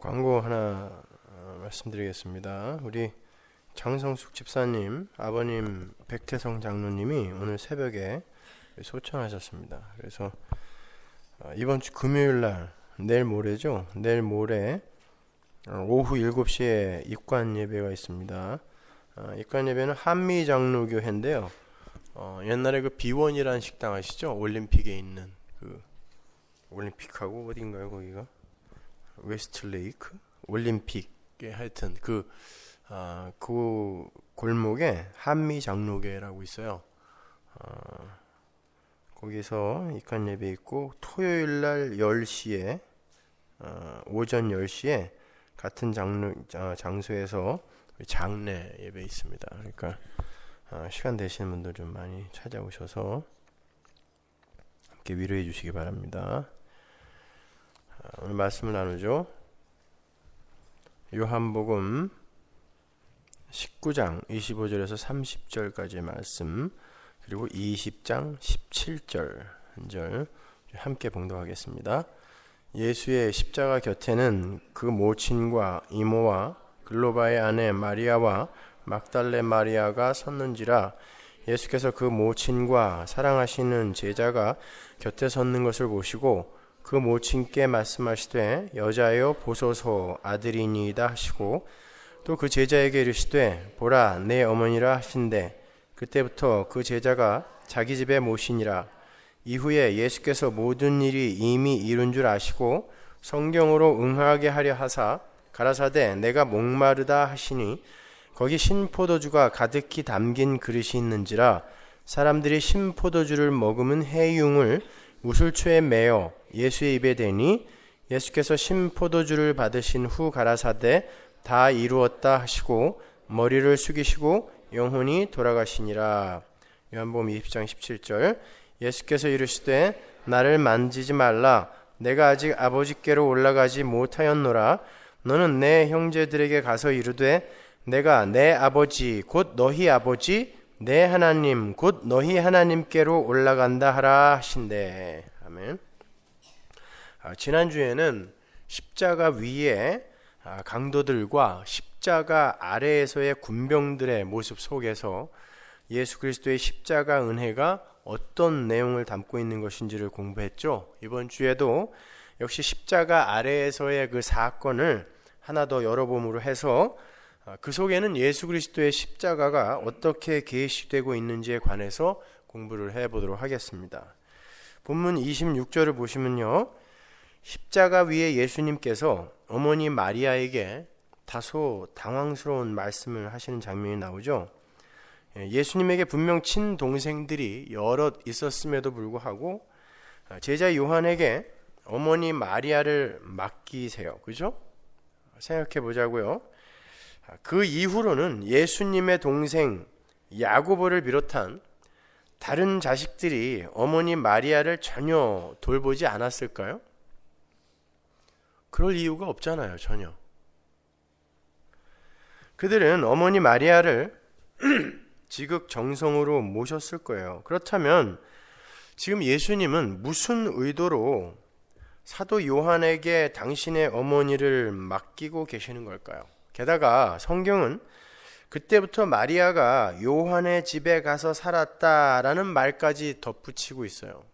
광고 하나 말씀드리겠습니다. 우리 장성숙 집사님, 아버님 백태성 장로님이 오늘 새벽에 소천하셨습니다. 그래서 이번 주 금요일날, 내일 모레죠. 내일 모레 오후 7시에 입관 예배가 있습니다. 입관 예배는 한미장로교회인데요. 옛날에 그 비원이라는 식당 아시죠? 올림픽에 있는 그 올림픽하고 어딘가요 거기가? 웨스트레이크? 올림픽에 하여튼 그 골목에 한미장로교회라고 있어요. 거기서 입관 예배 있고, 토요일날 10시에 오전 10시에 같은 장소에서 장례 예배 있습니다. 그러니까 시간 되시는 분들 좀 많이 찾아오셔서 함께 위로해 주시기 바랍니다. 오늘 말씀을 나누죠. 요한복음 19장 25절에서 30절까지의 말씀, 그리고 20장 17절 한 절 함께 봉독하겠습니다. 예수의 십자가 곁에는 그 모친과 이모와 글로바의 아내 마리아와 막달레 마리아가 섰는지라. 예수께서 그 모친과 사랑하시는 제자가 곁에 섰는 것을 보시고 그 모친께 말씀하시되 여자여 보소서 아들이니이다 하시고, 또 그 제자에게 이르시되 보라 내 어머니라 하신대 그때부터 그 제자가 자기 집에 모시니라. 이후에 예수께서 모든 일이 이미 이룬 줄 아시고 성경으로 응하게 하려 하사 가라사대 내가 목마르다 하시니 거기 신포도주가 가득히 담긴 그릇이 있는지라. 사람들이 신포도주를 머금은 해융을 우슬초에 매어 예수의 입에 대니 예수께서 신포도주를 받으신 후 가라사대 다 이루었다 하시고 머리를 숙이시고 영혼이 돌아가시니라. 요한복음 20장 17절. 예수께서 이르시되 나를 만지지 말라. 내가 아직 아버지께로 올라가지 못하였노라. 너는 내 형제들에게 가서 이르되 내가 내 아버지 곧 너희 아버지 내 하나님 곧 너희 하나님께로 올라간다 하라 하신대. 아멘. 지난주에는 십자가 위에 강도들과 십자가 아래에서의 군병들의 모습 속에서 예수 그리스도의 십자가 은혜가 어떤 내용을 담고 있는 것인지를 공부했죠. 이번 주에도 역시 십자가 아래에서의 그 사건을 하나 더 열어봄으로 해서 그 속에는 예수 그리스도의 십자가가 어떻게 계시되고 있는지에 관해서 공부를 해보도록 하겠습니다. 본문 26절을 보시면요, 십자가 위에 예수님께서 어머니 마리아에게 다소 당황스러운 말씀을 하시는 장면이 나오죠. 예수님에게 분명 친동생들이 여럿 있었음에도 불구하고 제자 요한에게 어머니 마리아를 맡기세요. 그죠? 생각해 보자고요. 그 이후로는 예수님의 동생 야고보를 비롯한 다른 자식들이 어머니 마리아를 전혀 돌보지 않았을까요? 그럴 이유가 없잖아요, 전혀. 그들은 어머니 마리아를 지극정성으로 모셨을 거예요. 그렇다면 지금 예수님은 무슨 의도로 사도 요한에게 당신의 어머니를 맡기고 계시는 걸까요? 게다가 성경은 그때부터 마리아가 요한의 집에 가서 살았다라는 말까지 덧붙이고 있어요.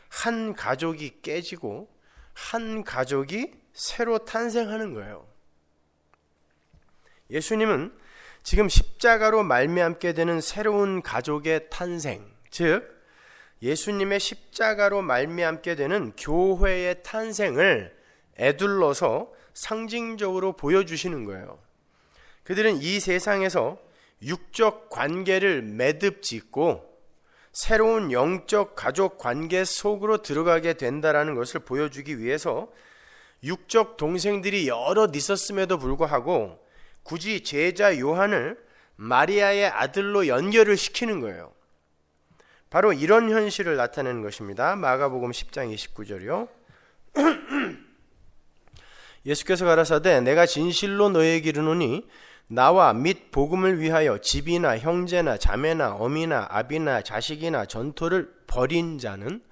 한 가족이 깨지고 한 가족이 새로 탄생하는 거예요. 예수님은 지금 십자가로 말미암게 되는 새로운 가족의 탄생, 즉 예수님의 십자가로 말미암게 되는 교회의 탄생을 에둘러서 상징적으로 보여주시는 거예요. 그들은 이 세상에서 육적 관계를 매듭짓고 새로운 영적 가족 관계 속으로 들어가게 된다라는 것을 보여주기 위해서 육적 동생들이 여럿 있었음에도 불구하고 굳이 제자 요한을 마리아의 아들로 연결을 시키는 거예요. 바로 이런 현실을 나타내는 것입니다. 마가복음 10장 29절이요. 예수께서 가라사대 내가 진실로 너희에게 이르노니 나와 및 복음을 위하여 집이나 형제나 자매나 어미나 아비나 자식이나 전토를 벌인 자는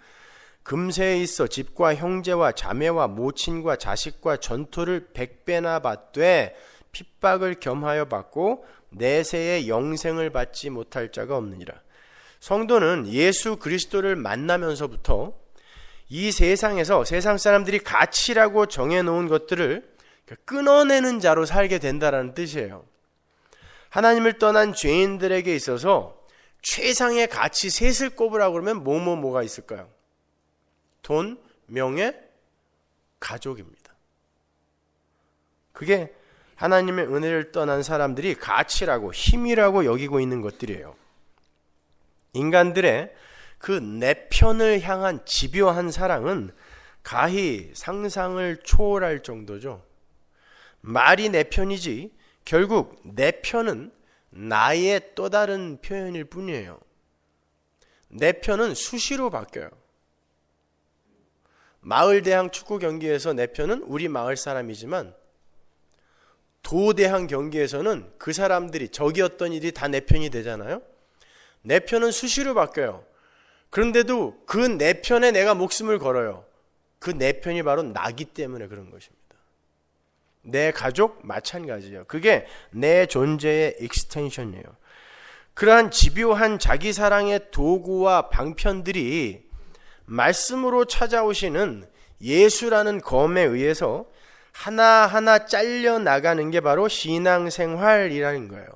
금세에 있어 집과 형제와 자매와 모친과 자식과 전토를 100배나 받되 핍박을 겸하여 받고 내세에 영생을 받지 못할 자가 없느니라. 성도는 예수 그리스도를 만나면서부터 이 세상에서 세상 사람들이 가치라고 정해놓은 것들을 끊어내는 자로 살게 된다는 뜻이에요. 하나님을 떠난 죄인들에게 있어서 최상의 가치 셋을 꼽으라고 그러면 뭐가 있을까요? 돈, 명예, 가족입니다. 그게 하나님의 은혜를 떠난 사람들이 가치라고 힘이라고 여기고 있는 것들이에요. 인간들의 그 내 편을 향한 집요한 사랑은 가히 상상을 초월할 정도죠. 말이 내 편이지 결국 내 편은 나의 또 다른 표현일 뿐이에요. 내 편은 수시로 바뀌어요. 마을 대항 축구 경기에서 내 편은 우리 마을 사람이지만 도 대항 경기에서는 그 사람들이 적이었던 일이 다 내 편이 되잖아요. 내 편은 수시로 바뀌어요. 그런데도 그 내 편에 내가 목숨을 걸어요. 그 내 편이 바로 나기 때문에 그런 것입니다. 내 가족 마찬가지예요. 그게 내 존재의 익스텐션이에요. 그러한 집요한 자기 사랑의 도구와 방편들이 말씀으로 찾아오시는 예수라는 검에 의해서 하나하나 잘려 나가는 게 바로 신앙생활이라는 거예요.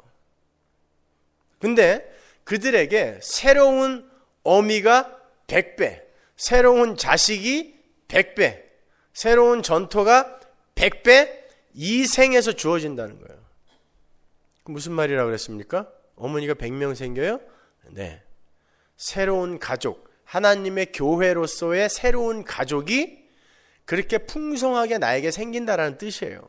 근데 그들에게 새로운 어미가 100배, 새로운 자식이 100배, 새로운 전토가 100배 이 생에서 주어진다는 거예요. 무슨 말이라고 그랬습니까? 어머니가 100명 생겨요? 네. 새로운 가족, 하나님의 교회로서의 새로운 가족이 그렇게 풍성하게 나에게 생긴다라는 뜻이에요.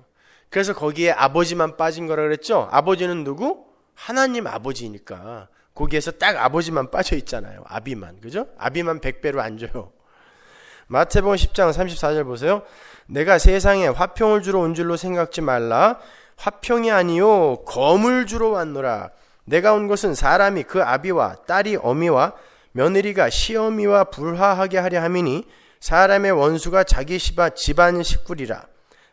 그래서 거기에 아버지만 빠진 거라 그랬죠? 아버지는 누구? 하나님 아버지니까 거기에서 딱 아버지만 빠져 있잖아요. 아비만, 그죠? 아비만 100배로 안 줘요. 마태복음 10장 34절 보세요. 내가 세상에 화평을 주러 온 줄로 생각지 말라. 화평이 아니요 검을 주러 왔노라. 내가 온 것은 사람이 그 아비와 딸이 어미와 며느리가 시어미와 불화하게 하려 함이니 사람의 원수가 자기 집안 식구리라.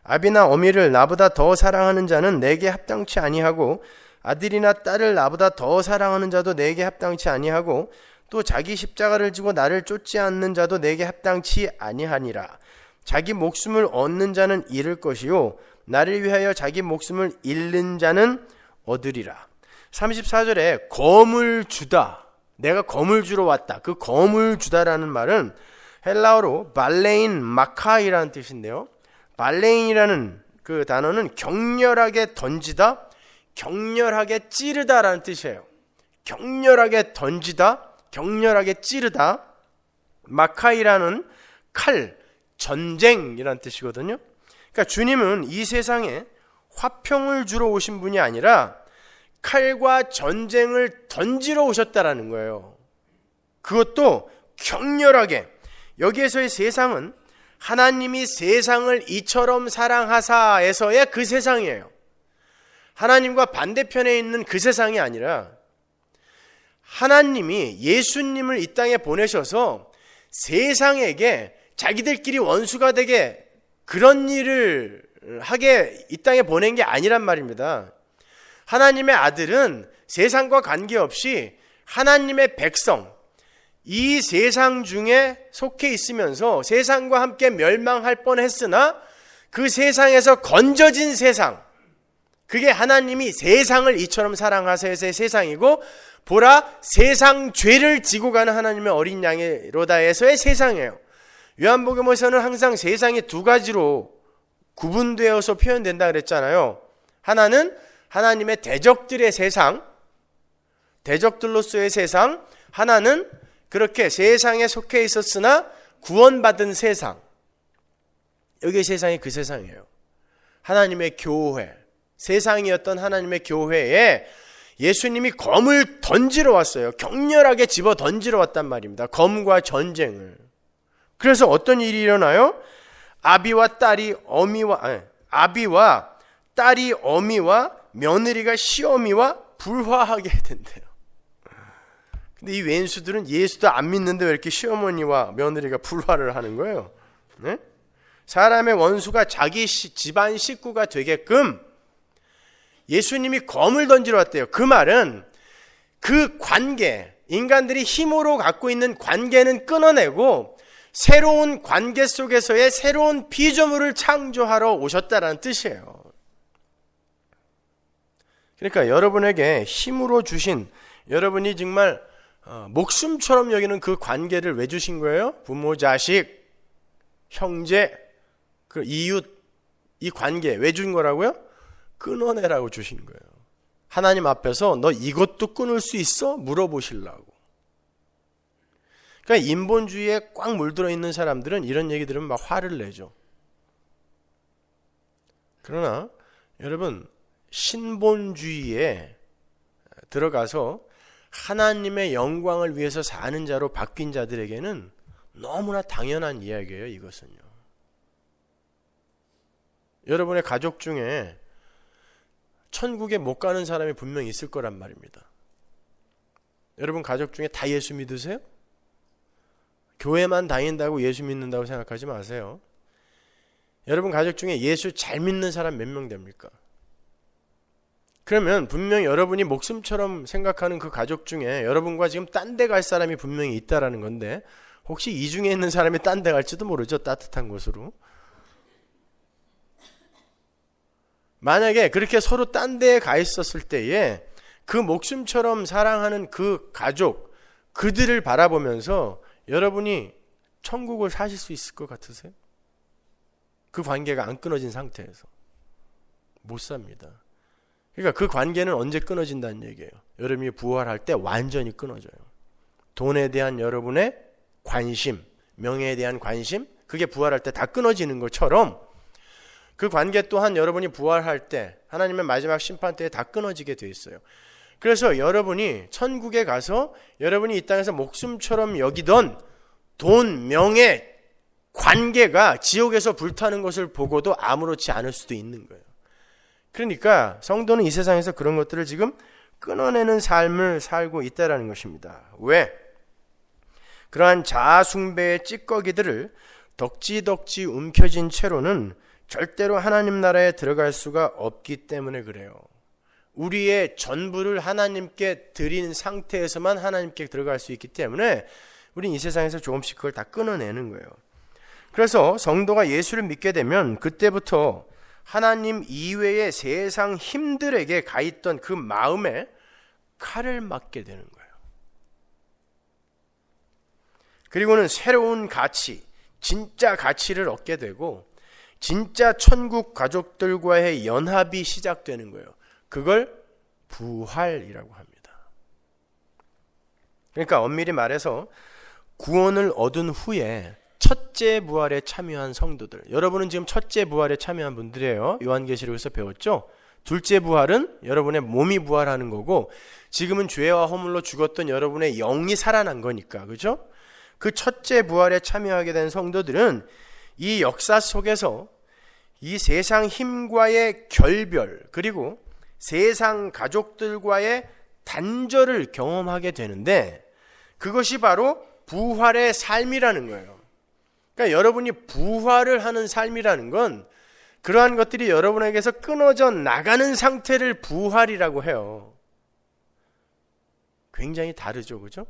아비나 어미를 나보다 더 사랑하는 자는 내게 합당치 아니하고 아들이나 딸을 나보다 더 사랑하는 자도 내게 합당치 아니하고 또 자기 십자가를 지고 나를 쫓지 않는 자도 내게 합당치 아니하니라. 자기 목숨을 얻는 자는 잃을 것이요 나를 위하여 자기 목숨을 잃는 자는 얻으리라. 34절에 검을 주다, 내가 검을 주러 왔다. 그 검을 주다라는 말은 헬라어로 발레인 마카이라는 뜻인데요, 발레인이라는 그 단어는 격렬하게 던지다, 격렬하게 찌르다라는 뜻이에요. 격렬하게 던지다, 격렬하게 찌르다. 마카이라는 칼, 전쟁이라는 뜻이거든요. 그러니까 주님은 이 세상에 화평을 주러 오신 분이 아니라 칼과 전쟁을 던지러 오셨다라는 거예요. 그것도 격렬하게. 여기에서의 세상은 하나님이 세상을 이처럼 사랑하사에서의 그 세상이에요. 하나님과 반대편에 있는 그 세상이 아니라 하나님이 예수님을 이 땅에 보내셔서 세상에게 자기들끼리 원수가 되게 그런 일을 하게 이 땅에 보낸 게 아니란 말입니다. 하나님의 아들은 세상과 관계없이 하나님의 백성, 이 세상 중에 속해 있으면서 세상과 함께 멸망할 뻔했으나 그 세상에서 건져진 세상, 그게 하나님이 세상을 이처럼 사랑하사서의 세상이고, 보라 세상 죄를 지고 가는 하나님의 어린 양이로다에서의 세상이에요. 요한복음에서는 항상 세상이 두 가지로 구분되어서 표현된다 그랬잖아요. 하나는 하나님의 대적들의 세상, 대적들로서의 세상, 하나는 그렇게 세상에 속해 있었으나 구원받은 세상. 여기 세상이 그 세상이에요. 하나님의 교회, 세상이었던 하나님의 교회에 예수님이 검을 던지러 왔어요. 격렬하게 집어 던지러 왔단 말입니다. 검과 전쟁을. 그래서 어떤 일이 일어나요? 아비와 딸이 며느리가 시어미와 불화하게 된대요. 근데 이 왼수들은 예수도 안 믿는데 왜 이렇게 시어머니와 며느리가 불화를 하는 거예요? 네? 사람의 원수가 자기 집안 식구가 되게끔 예수님이 검을 던지러 왔대요. 그 말은 그 관계, 인간들이 힘으로 갖고 있는 관계는 끊어내고 새로운 관계 속에서의 새로운 피조물을 창조하러 오셨다라는 뜻이에요. 그러니까 여러분에게 힘으로 주신, 여러분이 정말 목숨처럼 여기는 그 관계를 왜 주신 거예요? 부모, 자식, 형제, 그 이웃, 이 관계 왜 준 거라고요? 끊어내라고 주신 거예요. 하나님 앞에서 너 이것도 끊을 수 있어? 물어보시려고. 그러니까 인본주의에 꽉 물들어 있는 사람들은 이런 얘기 들으면 막 화를 내죠. 그러나 여러분, 신본주의에 들어가서 하나님의 영광을 위해서 사는 자로 바뀐 자들에게는 너무나 당연한 이야기예요. 이것은요. 여러분의 가족 중에 천국에 못 가는 사람이 분명히 있을 거란 말입니다. 여러분 가족 중에 다 예수 믿으세요? 교회만 다닌다고 예수 믿는다고 생각하지 마세요. 여러분 가족 중에 예수 잘 믿는 사람 몇 명 됩니까? 그러면 분명히 여러분이 목숨처럼 생각하는 그 가족 중에 여러분과 지금 딴 데 갈 사람이 분명히 있다라는 건데, 혹시 이 중에 있는 사람이 딴 데 갈지도 모르죠. 따뜻한 곳으로. 만약에 그렇게 서로 딴 데에 가 있었을 때에 그 목숨처럼 사랑하는 그 가족, 그들을 바라보면서 여러분이 천국을 사실 수 있을 것 같으세요? 그 관계가 안 끊어진 상태에서 못 삽니다. 그러니까 그 관계는 언제 끊어진다는 얘기예요. 여러분이 부활할 때 완전히 끊어져요. 돈에 대한 여러분의 관심, 명예에 대한 관심, 그게 부활할 때 다 끊어지는 것처럼 그 관계 또한 여러분이 부활할 때, 하나님의 마지막 심판 때에 다 끊어지게 돼 있어요. 그래서 여러분이 천국에 가서 여러분이 이 땅에서 목숨처럼 여기던 돈, 명예, 관계가 지옥에서 불타는 것을 보고도 아무렇지 않을 수도 있는 거예요. 그러니까 성도는 이 세상에서 그런 것들을 지금 끊어내는 삶을 살고 있다는 것입니다. 왜? 그러한 자아 숭배의 찌꺼기들을 덕지덕지 움켜쥔 채로는 절대로 하나님 나라에 들어갈 수가 없기 때문에 그래요. 우리의 전부를 하나님께 드린 상태에서만 하나님께 들어갈 수 있기 때문에 우린 이 세상에서 조금씩 그걸 다 끊어내는 거예요. 그래서 성도가 예수를 믿게 되면 그때부터 하나님 이외의 세상 힘들에게 가 있던 그 마음에 칼을 맞게 되는 거예요. 그리고는 새로운 가치, 진짜 가치를 얻게 되고 진짜 천국 가족들과의 연합이 시작되는 거예요. 그걸 부활이라고 합니다. 그러니까 엄밀히 말해서 구원을 얻은 후에 첫째 부활에 참여한 성도들, 여러분은 지금 첫째 부활에 참여한 분들이에요. 요한계시록에서 배웠죠? 둘째 부활은 여러분의 몸이 부활하는 거고, 지금은 죄와 허물로 죽었던 여러분의 영이 살아난 거니까, 그죠? 그 첫째 부활에 참여하게 된 성도들은 이 역사 속에서 이 세상 힘과의 결별, 그리고 세상 가족들과의 단절을 경험하게 되는데, 그것이 바로 부활의 삶이라는 거예요. 그러니까 여러분이 부활을 하는 삶이라는 건 그러한 것들이 여러분에게서 끊어져 나가는 상태를 부활이라고 해요. 굉장히 다르죠, 그죠?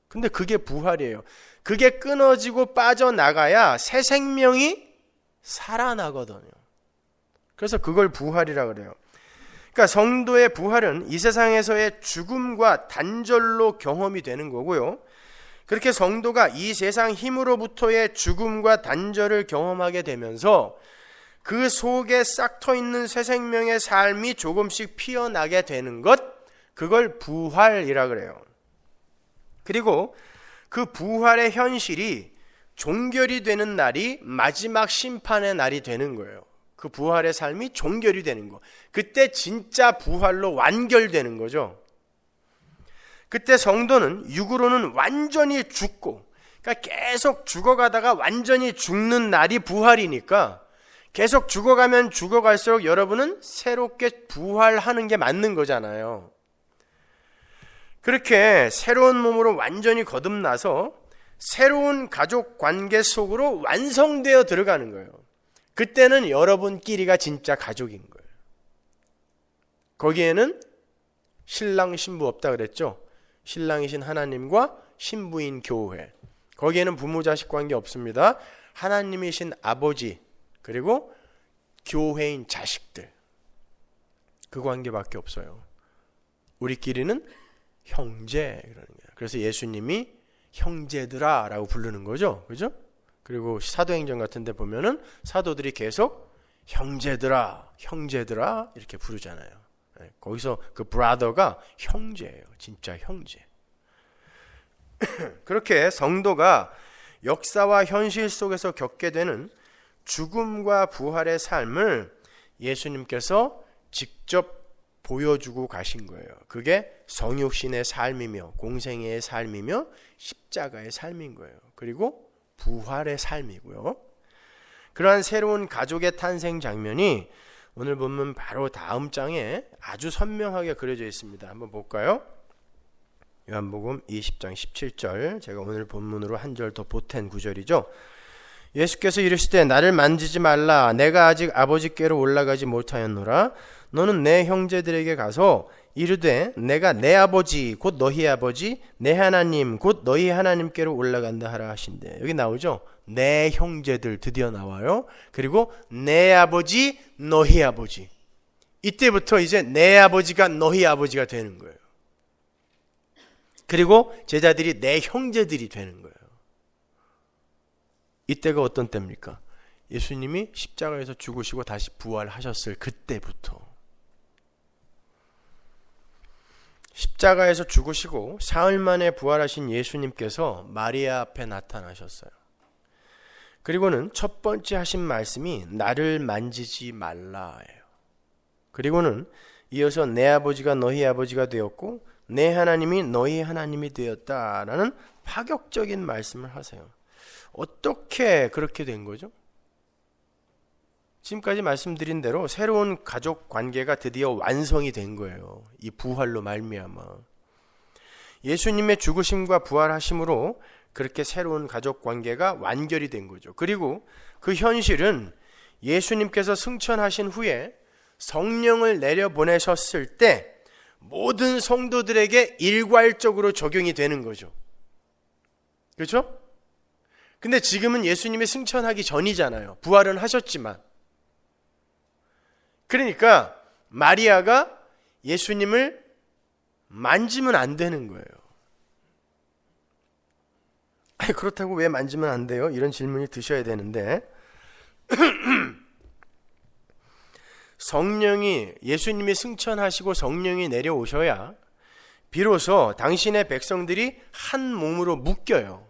근데 그게 부활이에요. 그게 끊어지고 빠져나가야 새 생명이 살아나거든요. 그래서 그걸 부활이라고 그래요. 그러니까 성도의 부활은 이 세상에서의 죽음과 단절로 경험이 되는 거고요. 그렇게 성도가 이 세상 힘으로부터의 죽음과 단절을 경험하게 되면서 그 속에 싹터 있는 새 생명의 삶이 조금씩 피어나게 되는 것, 그걸 부활이라 그래요. 그리고 그 부활의 현실이 종결이 되는 날이 마지막 심판의 날이 되는 거예요. 그 부활의 삶이 종결이 되는 거. 그때 진짜 부활로 완결되는 거죠. 그때 성도는 육으로는 완전히 죽고, 그러니까 계속 죽어가다가 완전히 죽는 날이 부활이니까 계속 죽어가면 죽어갈수록 여러분은 새롭게 부활하는 게 맞는 거잖아요. 그렇게 새로운 몸으로 완전히 거듭나서 새로운 가족 관계 속으로 완성되어 들어가는 거예요. 그때는 여러분끼리가 진짜 가족인 거예요. 거기에는 신랑 신부 없다 그랬죠. 신랑이신 하나님과 신부인 교회. 거기에는 부모 자식 관계 없습니다. 하나님이신 아버지 그리고 교회인 자식들, 그 관계밖에 없어요. 우리끼리는 형제 그러는 거예요. 그래서 예수님이 형제들아 라고 부르는 거죠. 그죠? 그리고 사도행전 같은 데 보면은 사도들이 계속 형제들아 형제들아 이렇게 부르잖아요. 거기서 그 브라더가 형제예요. 진짜 형제. 그렇게 성도가 역사와 현실 속에서 겪게 되는 죽음과 부활의 삶을 예수님께서 직접 보여주고 가신 거예요. 그게 성육신의 삶이며 공생애의 삶이며 십자가의 삶인 거예요. 그리고 부활의 삶이고요. 그러한 새로운 가족의 탄생 장면이 오늘 본문 바로 다음 장에 아주 선명하게 그려져 있습니다. 한번 볼까요? 요한복음 20장 17절, 제가 오늘 본문으로 한 절 더 보탠 구절이죠. 예수께서 이르시되 나를 만지지 말라. 내가 아직 아버지께로 올라가지 못하였노라. 너는 내 형제들에게 가서 이르되 내가 내 아버지 곧 너희 아버지 내 하나님 곧 너희 하나님께로 올라간다 하라 하신대. 여기 나오죠. 내 형제들 드디어 나와요. 그리고 내 아버지 너희 아버지. 이때부터 이제 내 아버지가 너희 아버지가 되는 거예요. 그리고 제자들이 내 형제들이 되는 거예요. 이때가 어떤 때입니까? 예수님이 십자가에서 죽으시고 다시 부활하셨을 그때부터. 십자가에서 죽으시고 사흘 만에 부활하신 예수님께서 마리아 앞에 나타나셨어요. 그리고는 첫 번째 하신 말씀이 나를 만지지 말라예요. 그리고는 이어서 내 아버지가 너희 아버지가 되었고 내 하나님이 너희 하나님이 되었다라는 파격적인 말씀을 하세요. 어떻게 그렇게 된 거죠? 지금까지 말씀드린 대로 새로운 가족 관계가 드디어 완성이 된 거예요. 이 부활로 말미암아. 예수님의 죽으심과 부활하심으로 그렇게 새로운 가족 관계가 완결이 된 거죠. 그리고 그 현실은 예수님께서 승천하신 후에 성령을 내려보내셨을 때 모든 성도들에게 일괄적으로 적용이 되는 거죠. 그렇죠? 근데 지금은 예수님이 승천하기 전이잖아요. 부활은 하셨지만. 그러니까 마리아가 예수님을 만지면 안 되는 거예요. 아니, 그렇다고 왜 만지면 안 돼요? 이런 질문이 드셔야 되는데 성령이 예수님이 승천하시고 성령이 내려오셔야 비로소 당신의 백성들이 한 몸으로 묶여요.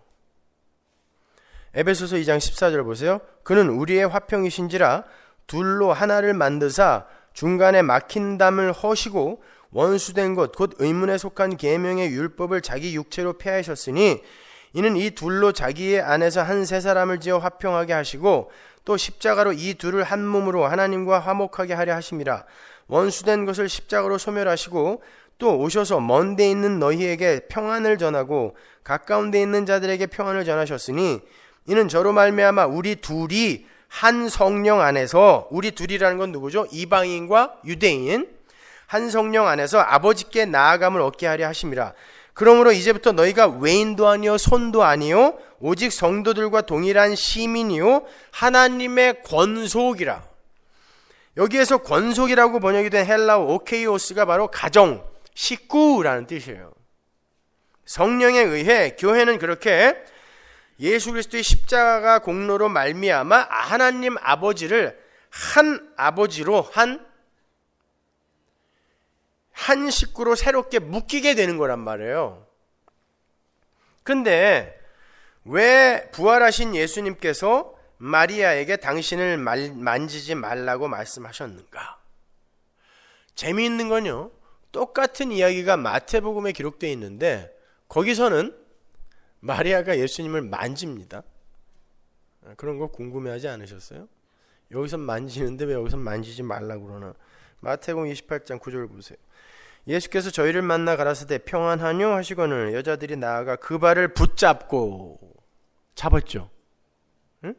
에베소서 2장 14절 보세요. 그는 우리의 화평이신지라 둘로 하나를 만드사 중간에 막힌 담을 허시고 원수된 것 곧 의문에 속한 계명의 율법을 자기 육체로 폐하셨으니 이는 이 둘로 자기의 안에서 한 세 사람을 지어 화평하게 하시고 또 십자가로 이 둘을 한 몸으로 하나님과 화목하게 하려 하심이라. 원수된 것을 십자가로 소멸하시고 또 오셔서 먼 데 있는 너희에게 평안을 전하고 가까운 데 있는 자들에게 평안을 전하셨으니 이는 저로 말미암아 우리 둘이 한 성령 안에서, 우리 둘이라는 건 누구죠? 이방인과 유대인, 한 성령 안에서 아버지께 나아감을 얻게 하려 하심이라. 그러므로 이제부터 너희가 외인도 아니요 손도 아니요 오직 성도들과 동일한 시민이요 하나님의 권속이라. 여기에서 권속이라고 번역이 된 헬라어 오케이오스가 바로 가정, 식구라는 뜻이에요. 성령에 의해 교회는 그렇게 예수 그리스도의 십자가 공로로 말미암아 하나님 아버지를 한 아버지로 한 식구로 새롭게 묶이게 되는 거란 말이에요. 근데 왜 부활하신 예수님께서 마리아에게 당신을 만지지 말라고 말씀하셨는가? 재미있는 건요, 똑같은 이야기가 마태복음에 기록되어 있는데 거기서는 마리아가 예수님을 만집니다. 그런 거 궁금해하지 않으셨어요? 여기서 만지는데 왜 여기서 만지지 말라고 그러나? 마태복음 28장 9절 보세요. 예수께서 저희를 만나 가라사대 평안하뇨 하시거늘 여자들이 나아가 그 발을 붙잡고 잡았죠. 응?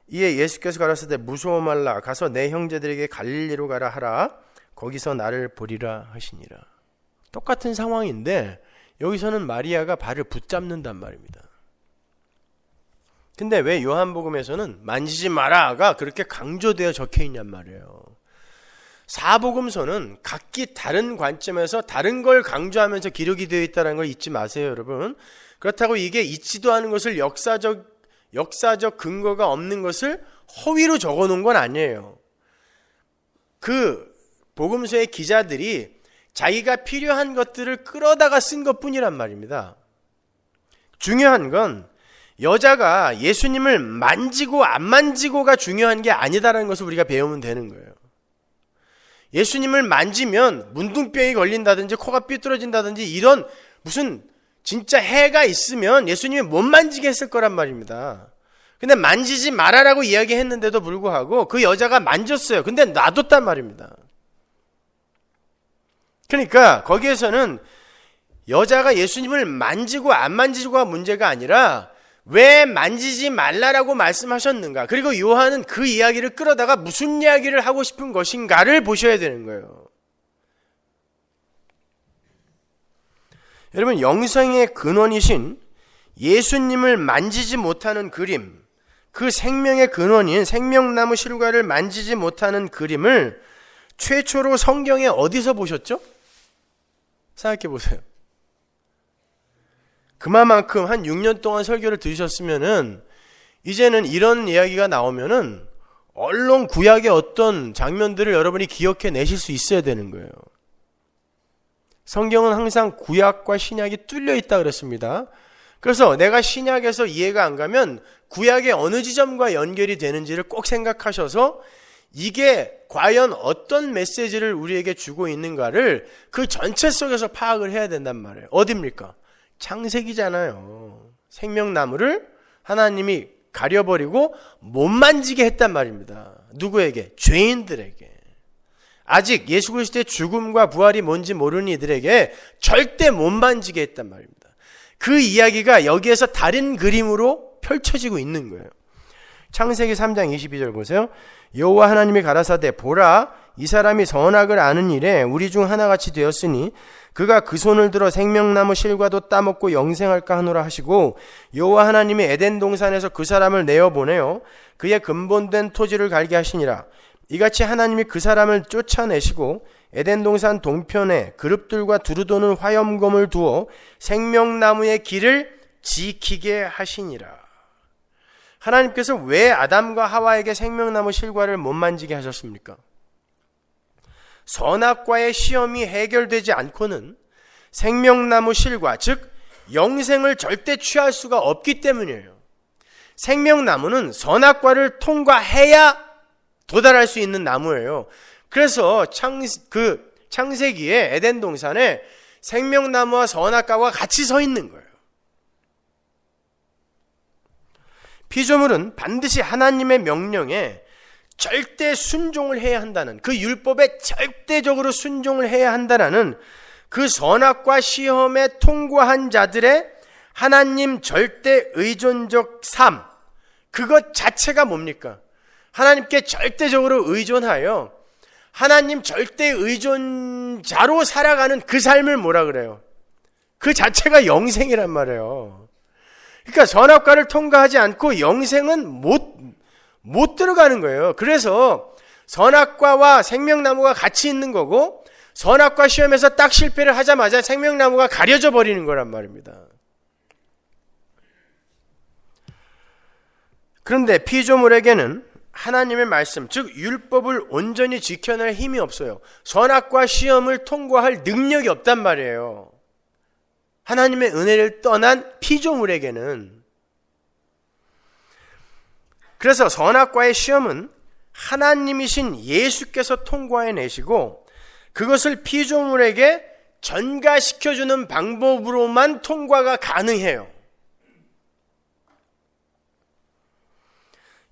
이에 예수께서 가라사대 무서워 말라 가서 내 형제들에게 갈릴리로 가라 하라 거기서 나를 보리라 하시니라. 똑같은 상황인데 여기서는 마리아가 발을 붙잡는단 말입니다. 근데 왜 요한복음에서는 만지지 마라가 그렇게 강조되어 적혀 있냔 말이에요. 사복음서는 각기 다른 관점에서 다른 걸 강조하면서 기록이 되어 있다는 걸 잊지 마세요, 여러분. 그렇다고 이게 있지도 않은 것을 역사적 근거가 없는 것을 허위로 적어 놓은 건 아니에요. 그 복음서의 기자들이 자기가 필요한 것들을 끌어다가 쓴 것뿐이란 말입니다. 중요한 건 여자가 예수님을 만지고 안 만지고가 중요한 게 아니다라는 것을 우리가 배우면 되는 거예요. 예수님을 만지면 문둥병이 걸린다든지 코가 삐뚤어진다든지 이런 무슨 진짜 해가 있으면 예수님이 못 만지게 했을 거란 말입니다. 근데 만지지 말아라고 이야기했는데도 불구하고 그 여자가 만졌어요. 근데 놔뒀단 말입니다. 그러니까 거기에서는 여자가 예수님을 만지고 안 만지고가 문제가 아니라 왜 만지지 말라라고 말씀하셨는가, 그리고 요한은 그 이야기를 끌어다가 무슨 이야기를 하고 싶은 것인가를 보셔야 되는 거예요. 여러분, 영생의 근원이신 예수님을 만지지 못하는 그림, 그 생명의 근원인 생명나무 실과를 만지지 못하는 그림을 최초로 성경에 어디서 보셨죠? 생각해 보세요. 그만큼 한 6년 동안 설교를 들으셨으면은 이제는 이런 이야기가 나오면은 얼른 구약의 어떤 장면들을 여러분이 기억해 내실 수 있어야 되는 거예요. 성경은 항상 구약과 신약이 뚫려 있다 그랬습니다. 그래서 내가 신약에서 이해가 안 가면 구약의 어느 지점과 연결이 되는지를 꼭 생각하셔서 이게 과연 어떤 메시지를 우리에게 주고 있는가를 그 전체 속에서 파악을 해야 된단 말이에요. 어딥니까? 창세기잖아요. 생명나무를 하나님이 가려버리고 못 만지게 했단 말입니다. 누구에게? 죄인들에게. 아직 예수 그리스도의 죽음과 부활이 뭔지 모르는 이들에게 절대 못 만지게 했단 말입니다. 그 이야기가 여기에서 다른 그림으로 펼쳐지고 있는 거예요. 창세기 3장 22절 보세요. 여호와 하나님이 가라사대 보라 이 사람이 선악을 아는 일에 우리 중 하나같이 되었으니 그가 그 손을 들어 생명나무 실과도 따먹고 영생할까 하노라 하시고 여호와 하나님이 에덴 동산에서 그 사람을 내어보내어 그의 근본된 토지를 갈게 하시니라. 이같이 하나님이 그 사람을 쫓아내시고 에덴 동산 동편에 그룹들과 두루도는 화염검을 두어 생명나무의 길을 지키게 하시니라. 하나님께서 왜 아담과 하와에게 생명나무 실과를 못 만지게 하셨습니까? 선악과의 시험이 해결되지 않고는 생명나무 실과, 즉 영생을 절대 취할 수가 없기 때문이에요. 생명나무는 선악과를 통과해야 도달할 수 있는 나무예요. 그래서 창세기에 에덴 동산에 생명나무와 선악과가 같이 서 있는 거예요. 피조물은 반드시 하나님의 명령에 절대 순종을 해야 한다는, 그 율법에 절대적으로 순종을 해야 한다는 그 선악과 시험에 통과한 자들의 하나님 절대 의존적 삶, 그것 자체가 뭡니까? 하나님께 절대적으로 의존하여 하나님 절대 의존자로 살아가는 그 삶을 뭐라 그래요? 그 자체가 영생이란 말이에요. 그러니까 선악과를 통과하지 않고 영생은 못 들어가는 거예요. 그래서 선악과와 생명나무가 같이 있는 거고, 선악과 시험에서 딱 실패를 하자마자 생명나무가 가려져 버리는 거란 말입니다. 그런데 피조물에게는 하나님의 말씀, 즉 율법을 온전히 지켜낼 힘이 없어요. 선악과 시험을 통과할 능력이 없단 말이에요. 하나님의 은혜를 떠난 피조물에게는. 그래서 선악과의 시험은 하나님이신 예수께서 통과해내시고 그것을 피조물에게 전가시켜주는 방법으로만 통과가 가능해요.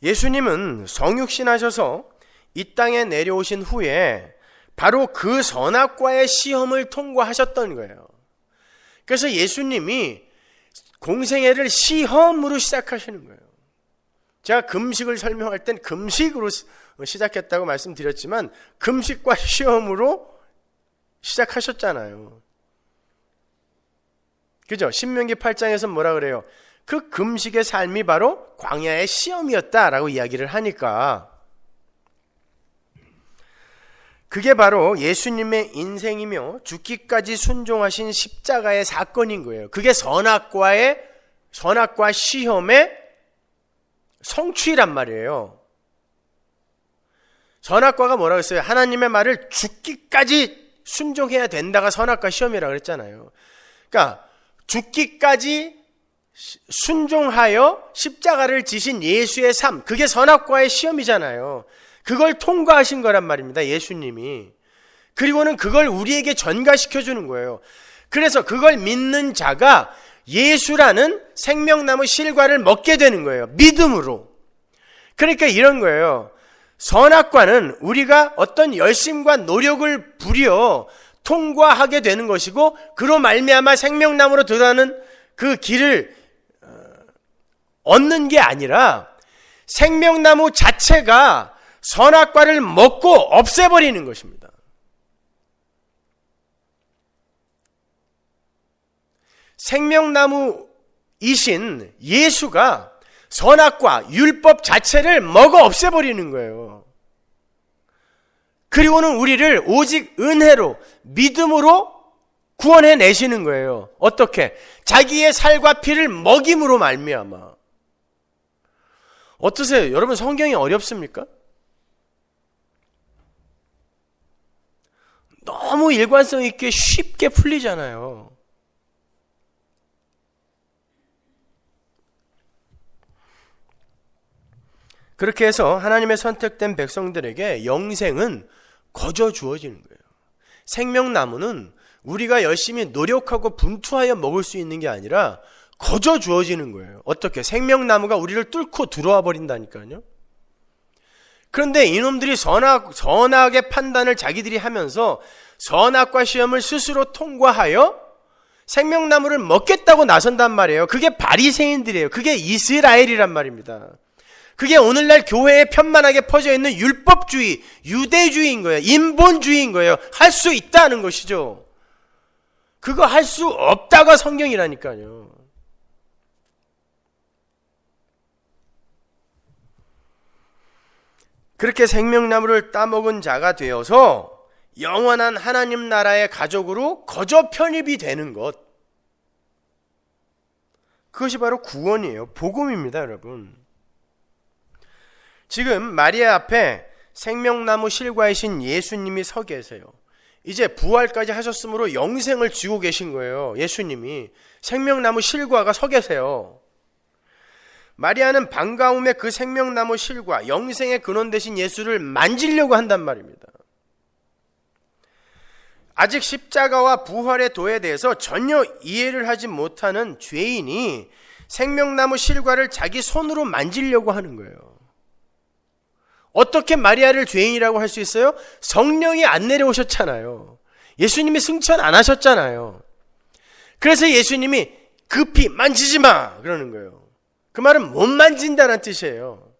예수님은 성육신하셔서 이 땅에 내려오신 후에 바로 그 선악과의 시험을 통과하셨던 거예요. 그래서 예수님이 공생애를 시험으로 시작하시는 거예요. 제가 금식을 설명할 땐 금식으로 시작했다고 말씀드렸지만 금식과 시험으로 시작하셨잖아요. 그죠? 신명기 8장에서 뭐라 그래요? 그 금식의 삶이 바로 광야의 시험이었다라고 이야기를 하니까 그게 바로 예수님의 인생이며 죽기까지 순종하신 십자가의 사건인 거예요. 그게 선악과 시험의 성취란 말이에요. 선악과가 뭐라고 했어요? 하나님의 말을 죽기까지 순종해야 된다가 선악과 시험이라고 그랬잖아요. 그러니까 죽기까지 순종하여 십자가를 지신 예수의 삶, 그게 선악과의 시험이잖아요. 그걸 통과하신 거란 말입니다, 예수님이. 그리고는 그걸 우리에게 전가시켜 주는 거예요. 그래서 그걸 믿는 자가 예수라는 생명나무 실과를 먹게 되는 거예요, 믿음으로. 그러니까 이런 거예요. 선악과는 우리가 어떤 열심과 노력을 부려 통과하게 되는 것이고, 그로 말미암아 생명나무로 들어가는 그 길을 얻는 게 아니라 생명나무 자체가 선악과를 먹고 없애버리는 것입니다. 생명나무이신 예수가 선악과 율법 자체를 먹어 없애버리는 거예요. 그리고는 우리를 오직 은혜로 믿음으로 구원해 내시는 거예요. 어떻게? 자기의 살과 피를 먹임으로 말미암아. 어떠세요? 여러분, 성경이 어렵습니까? 너무 일관성 있게 쉽게 풀리잖아요. 그렇게 해서 하나님의 선택된 백성들에게 영생은 거저 주어지는 거예요. 생명나무는 우리가 열심히 노력하고 분투하여 먹을 수 있는 게 아니라 거저 주어지는 거예요. 어떻게? 생명나무가 우리를 뚫고 들어와 버린다니까요. 그런데 이놈들이 선악의 판단을 자기들이 하면서 선악과 시험을 스스로 통과하여 생명나무를 먹겠다고 나선단 말이에요. 그게 바리새인들이에요. 그게 이스라엘이란 말입니다. 그게 오늘날 교회에 편만하게 퍼져 있는 율법주의, 유대주의인 거예요. 인본주의인 거예요. 할 수 있다는 것이죠. 그거 할 수 없다가 성경이라니까요. 그렇게 생명나무를 따먹은 자가 되어서 영원한 하나님 나라의 가족으로 거저 편입이 되는 것, 그것이 바로 구원이에요. 복음입니다, 여러분. 지금 마리아 앞에 생명나무 실과이신 예수님이 서 계세요. 이제 부활까지 하셨으므로 영생을 쥐고 계신 거예요. 예수님이 생명나무 실과가 서 계세요. 마리아는 반가움에 그 생명나무 실과, 영생의 근원 되신 예수를 만지려고 한단 말입니다. 아직 십자가와 부활의 도에 대해서 전혀 이해를 하지 못하는 죄인이 생명나무 실과를 자기 손으로 만지려고 하는 거예요. 어떻게 마리아를 죄인이라고 할 수 있어요? 성령이 안 내려오셨잖아요. 예수님이 승천 안 하셨잖아요. 그래서 예수님이 급히 만지지 마 그러는 거예요. 그 말은 못 만진다는 뜻이에요.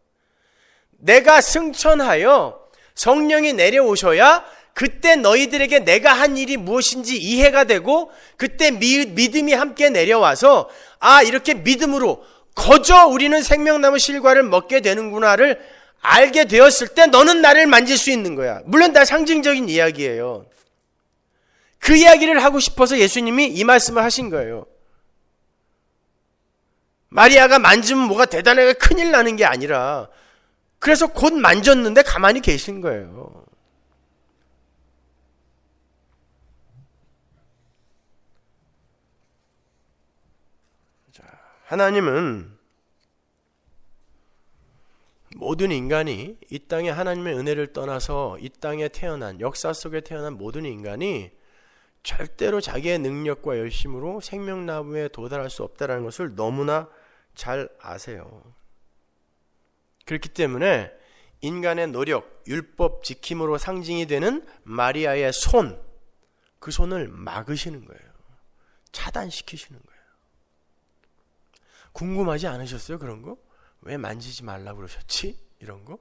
내가 승천하여 성령이 내려오셔야 그때 너희들에게 내가 한 일이 무엇인지 이해가 되고, 그때 믿음이 함께 내려와서 이렇게 믿음으로 거저 우리는 생명나무 실과를 먹게 되는구나를 알게 되었을 때 너는 나를 만질 수 있는 거야. 물론 다 상징적인 이야기예요. 그 이야기를 하고 싶어서 예수님이 이 말씀을 하신 거예요. 마리아가 만지면 뭐가 대단하게 큰일 나는 게 아니라, 그래서 곧 만졌는데 가만히 계신 거예요. 자, 하나님은 모든 인간이 이 땅에 하나님의 은혜를 떠나서 이 땅에 태어난, 역사 속에 태어난 모든 인간이 절대로 자기의 능력과 열심으로 생명나무에 도달할 수 없다는 것을 너무나 잘 아세요. 그렇기 때문에 인간의 노력, 율법 지킴으로 상징이 되는 마리아의 손, 그 손을 막으시는 거예요. 차단시키시는 거예요. 궁금하지 않으셨어요? 그런 거? 왜 만지지 말라고 그러셨지? 이런 거?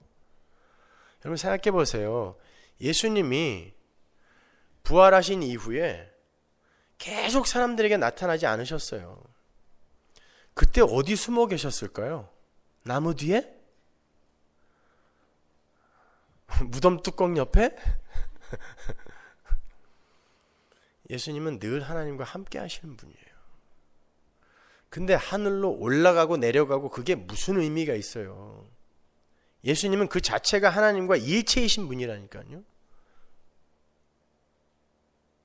여러분 생각해 보세요. 예수님이 부활하신 이후에 계속 사람들에게 나타나지 않으셨어요. 그때 어디 숨어 계셨을까요? 나무 뒤에? 무덤 뚜껑 옆에? 예수님은 늘 하나님과 함께 하시는 분이에요. 근데 하늘로 올라가고 내려가고 그게 무슨 의미가 있어요? 예수님은 그 자체가 하나님과 일체이신 분이라니까요.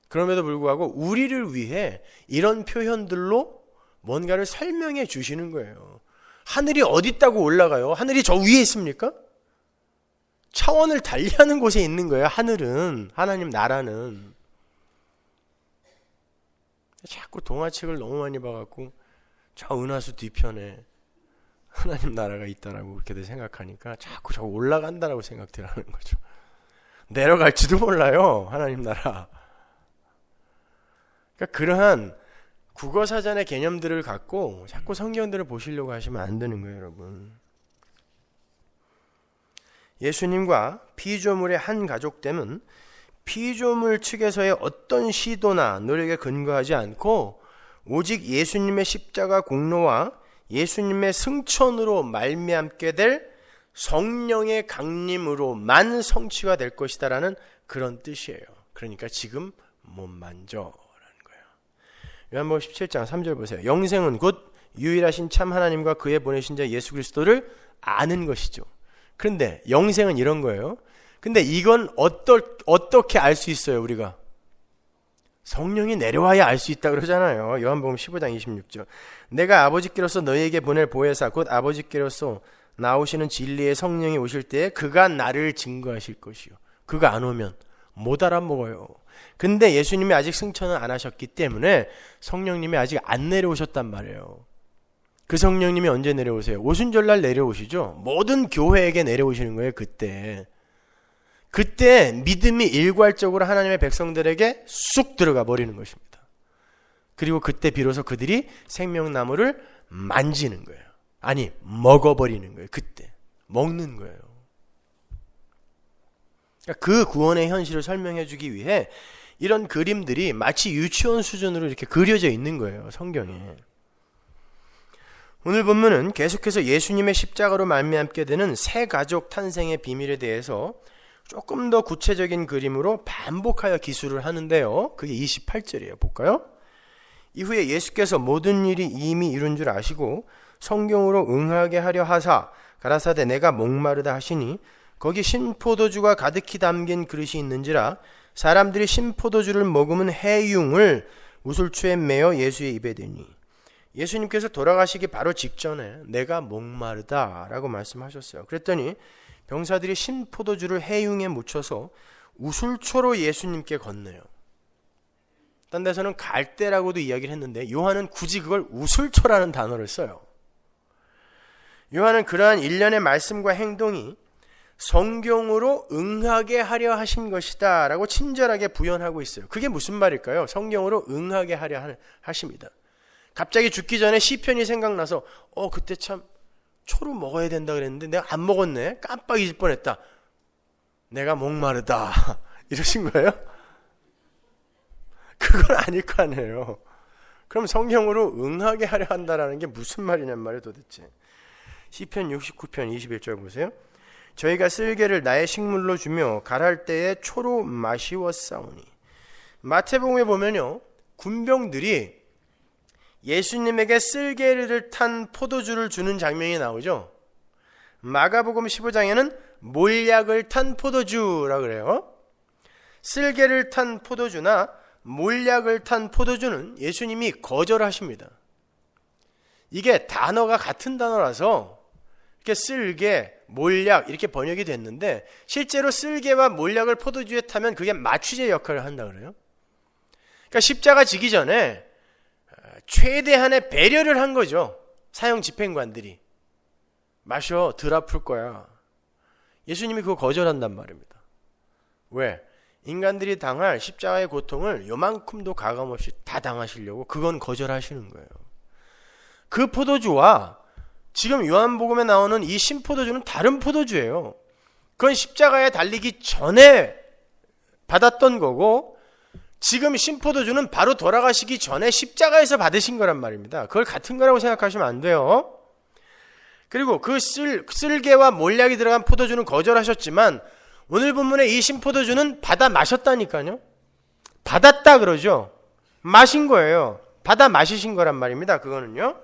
그럼에도 불구하고 우리를 위해 이런 표현들로 뭔가를 설명해 주시는 거예요. 하늘이 어디 있다고 올라가요? 하늘이 저 위에 있습니까? 차원을 달리하는 곳에 있는 거예요. 하늘은, 하나님 나라는. 자꾸 동화책을 너무 많이 봐갖고 저 은하수 뒤편에 하나님 나라가 있다라고 그렇게들 생각하니까 자꾸 저 올라간다라고 생각들 하는 거죠. 내려갈지도 몰라요. 하나님 나라. 그러니까 그러한 국어사전의 개념들을 갖고 자꾸 성경들을 보시려고 하시면 안 되는 거예요, 여러분. 예수님과 피조물의 한 가족됨은 피조물 측에서의 어떤 시도나 노력에 근거하지 않고 오직 예수님의 십자가 공로와 예수님의 승천으로 말미암게 될 성령의 강림으로만 성취가 될 것이다라는 그런 뜻이에요. 그러니까 지금 못 만져라는 거예요. 요한복음 17장 3절 보세요. 영생은 곧 유일하신 참 하나님과 그의 보내신 자 예수 그리스도를 아는 것이죠. 그런데 영생은 이런 거예요. 근데 이건 어떻게 알 수 있어요, 우리가? 성령이 내려와야 알 수 있다 그러잖아요. 요한복음 15장 26절. 내가 아버지께로서 너희에게 보낼 보혜사 곧 아버지께로서 나오시는 진리의 성령이 오실 때에 그가 나를 증거하실 것이요. 그가 안 오면 못 알아먹어요. 근데 예수님이 아직 승천을 안 하셨기 때문에 성령님이 아직 안 내려오셨단 말이에요. 그 성령님이 언제 내려오세요? 오순절날 내려오시죠. 모든 교회에게 내려오시는 거예요. 그때 믿음이 일괄적으로 하나님의 백성들에게 쑥 들어가 버리는 것입니다. 그리고 그때 비로소 그들이 생명나무를 만지는 거예요. 아니, 먹어버리는 거예요. 그때 먹는 거예요. 그러니까 그 구원의 현실을 설명해 주기 위해 이런 그림들이 마치 유치원 수준으로 이렇게 그려져 있는 거예요, 성경에. 오늘 본문은 계속해서 예수님의 십자가로 말미암게 되는 새 가족 탄생의 비밀에 대해서 조금 더 구체적인 그림으로 반복하여 기술을 하는데요. 그게 28절이에요. 볼까요? 이후에 예수께서 모든 일이 이미 이룬 줄 아시고 성경으로 응하게 하려 하사 가라사대 내가 목마르다 하시니 거기 신포도주가 가득히 담긴 그릇이 있는지라 사람들이 신포도주를 머금은 해융을 우술초에 메어 예수의 입에 대니 예수님께서 돌아가시기 바로 직전에 내가 목마르다 라고 말씀하셨어요. 그랬더니 병사들이 신포도주를 해융에 묻혀서 우술초로 예수님께 건네요. 딴 데서는 갈대라고도 이야기를 했는데 요한은 굳이 그걸 우술초라는 단어를 써요. 요한은 그러한 일련의 말씀과 행동이 성경으로 응하게 하려 하신 것이다 라고 친절하게 부연하고 있어요. 그게 무슨 말일까요? 성경으로 응하게 하려 하십니다. 갑자기 죽기 전에 시편이 생각나서 그때 참 초로 먹어야 된다 그랬는데 내가 안 먹었네. 깜빡 잊을 뻔했다. 내가 목마르다. 이러신 거예요? 그건 아닐 거 아니에요. 그럼 성경으로 응하게 하려 한다라는 게 무슨 말이냔 말이에요 도대체. 시편 69편 21절 보세요. 저희가 쓸개를 나의 식물로 주며 갈할 때에 초로 마시웠사오니. 마태복음에 보면요, 군병들이 예수님에게 쓸개를 탄 포도주를 주는 장면이 나오죠. 마가복음 15장에는 몰약을 탄 포도주라고 그래요. 쓸개를 탄 포도주나 몰약을 탄 포도주는 예수님이 거절하십니다. 이게 단어가 같은 단어라서 이렇게 쓸개, 몰약 이렇게 번역이 됐는데 실제로 쓸개와 몰약을 포도주에 타면 그게 마취제 역할을 한다 그래요. 그러니까 십자가 지기 전에 최대한의 배려를 한 거죠. 사형 집행관들이. 마셔, 덜 아플 거야. 예수님이 그거 거절한단 말입니다. 왜? 인간들이 당할 십자가의 고통을 요만큼도 가감없이 다 당하시려고 그건 거절하시는 거예요. 그 포도주와 지금 요한복음에 나오는 이 신포도주는 다른 포도주예요. 그건 십자가에 달리기 전에 받았던 거고, 지금 신포도주는 바로 돌아가시기 전에 십자가에서 받으신 거란 말입니다. 그걸 같은 거라고 생각하시면 안 돼요. 그리고 그 쓸개와 몰약이 들어간 포도주는 거절하셨지만 오늘 본문의 이 신포도주는 받아 마셨다니까요. 받았다 그러죠. 마신 거예요. 받아 마시신 거란 말입니다. 그거는요.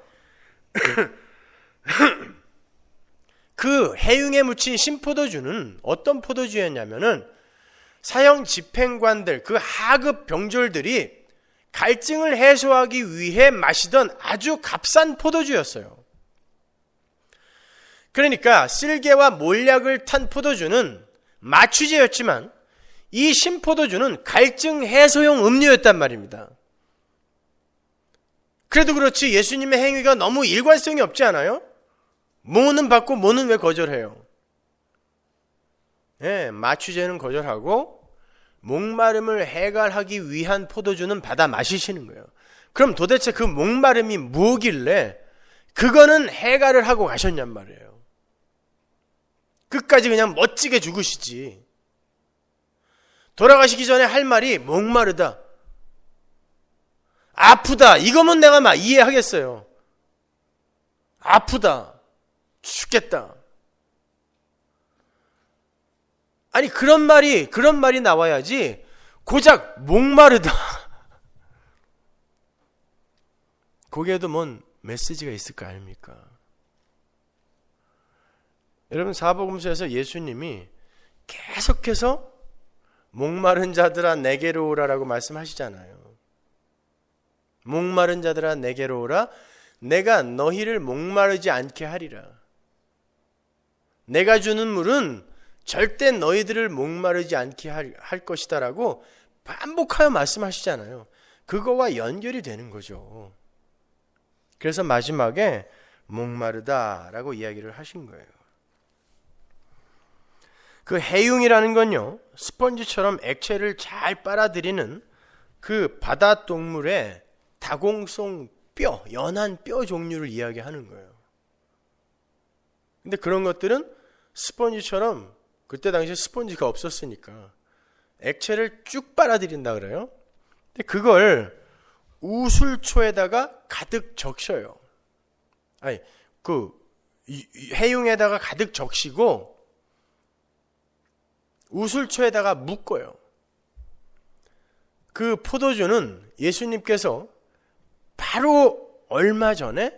그 해융에 묻힌 신포도주는 어떤 포도주였냐면은 사형 집행관들, 그 하급 병졸들이 갈증을 해소하기 위해 마시던 아주 값싼 포도주였어요. 그러니까 쓸개와 몰약을 탄 포도주는 마취제였지만 이 신포도주는 갈증 해소용 음료였단 말입니다. 그래도 그렇지 예수님의 행위가 너무 일관성이 없지 않아요? 뭐는 받고 뭐는 왜 거절해요? 네, 마취제는 거절하고 목마름을 해결하기 위한 포도주는 받아 마시시는 거예요. 그럼 도대체 그 목마름이 뭐길래 그거는 해결을 하고 가셨냔 말이에요. 끝까지 그냥 멋지게 죽으시지. 돌아가시기 전에 할 말이 목마르다, 아프다, 이거면 내가 이해하겠어요. 아프다, 죽겠다. 아니 그런 말이 나와야지 고작 목마르다. 거기에도 뭔 메시지가 있을 거 아닙니까? 여러분 사복음서에서 예수님이 계속해서 목마른 자들아 내게로 오라라고 말씀하시잖아요. 목마른 자들아 내게로 오라, 내가 너희를 목마르지 않게 하리라. 내가 주는 물은 절대 너희들을 목마르지 않게 할 것이다 라고 반복하여 말씀하시잖아요. 그거와 연결이 되는 거죠. 그래서 마지막에 목마르다 라고 이야기를 하신 거예요. 그 해융이라는 건요, 스펀지처럼 액체를 잘 빨아들이는 그 바다 동물의 다공성 뼈, 연한 뼈 종류를 이야기하는 거예요. 근데 그런 것들은 스펀지처럼, 그때 당시에 스펀지가 없었으니까 액체를 쭉 빨아들인다 그래요. 근데 그걸 우술초에다가 가득 적셔요. 아니, 그 해융에다가 가득 적시고 우술초에다가 묶어요. 그 포도주는 예수님께서 바로 얼마 전에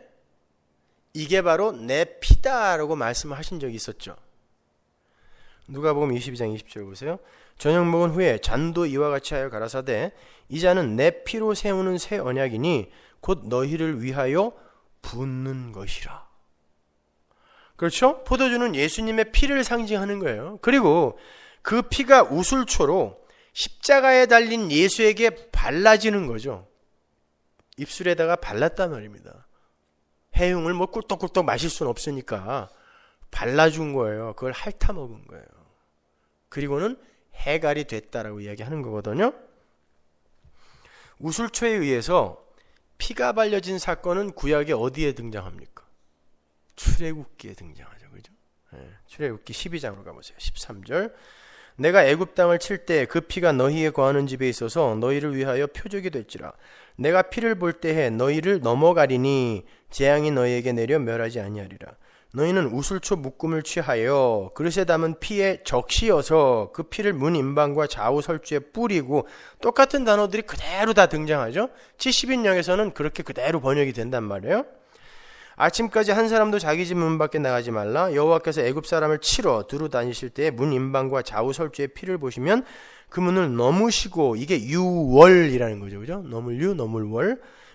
이게 바로 내 피다라고 말씀하신 적이 있었죠. 누가복음 22장 20절 보세요. 저녁 먹은 후에 잔도 이와 같이 하여 가라사대 이 잔은 내 피로 세우는 새 언약이니 곧 너희를 위하여 붓는 것이라. 그렇죠? 포도주는 예수님의 피를 상징하는 거예요. 그리고 그 피가 우술초로 십자가에 달린 예수에게 발라지는 거죠. 입술에다가 발랐단 말입니다. 해융을 뭐 꿀떡꿀떡 마실 수는 없으니까 발라준 거예요. 그걸 핥아 먹은 거예요. 그리고는 해갈이 됐다라고 이야기하는 거거든요. 우술초에 의해서 피가 발려진 사건은 구약에 어디에 등장합니까? 출애굽기에 등장하죠. 그죠? 네, 출애굽기 12장으로 가보세요. 13절. 내가 애굽 땅을 칠 때 그 피가 너희의 거하는 집에 있어서 너희를 위하여 표적이 될지라. 내가 피를 볼 때에 너희를 넘어가리니 재앙이 너희에게 내려 멸하지 아니하리라. 너희는 우술초 묶음을 취하여 그릇에 담은 피에 적시어서 그 피를 문 임방과 좌우 설주에 뿌리고, 똑같은 단어들이 그대로 다 등장하죠. 70인역에서는 그렇게 그대로 번역이 된단 말이에요. 아침까지 한 사람도 자기 집 문 밖에 나가지 말라. 여호와께서 애굽 사람을 치러 두루 다니실 때에 문 임방과 좌우 설주에 피를 보시면 그 문을 넘으시고, 이게 유월이라는 거죠. 그죠? 넘을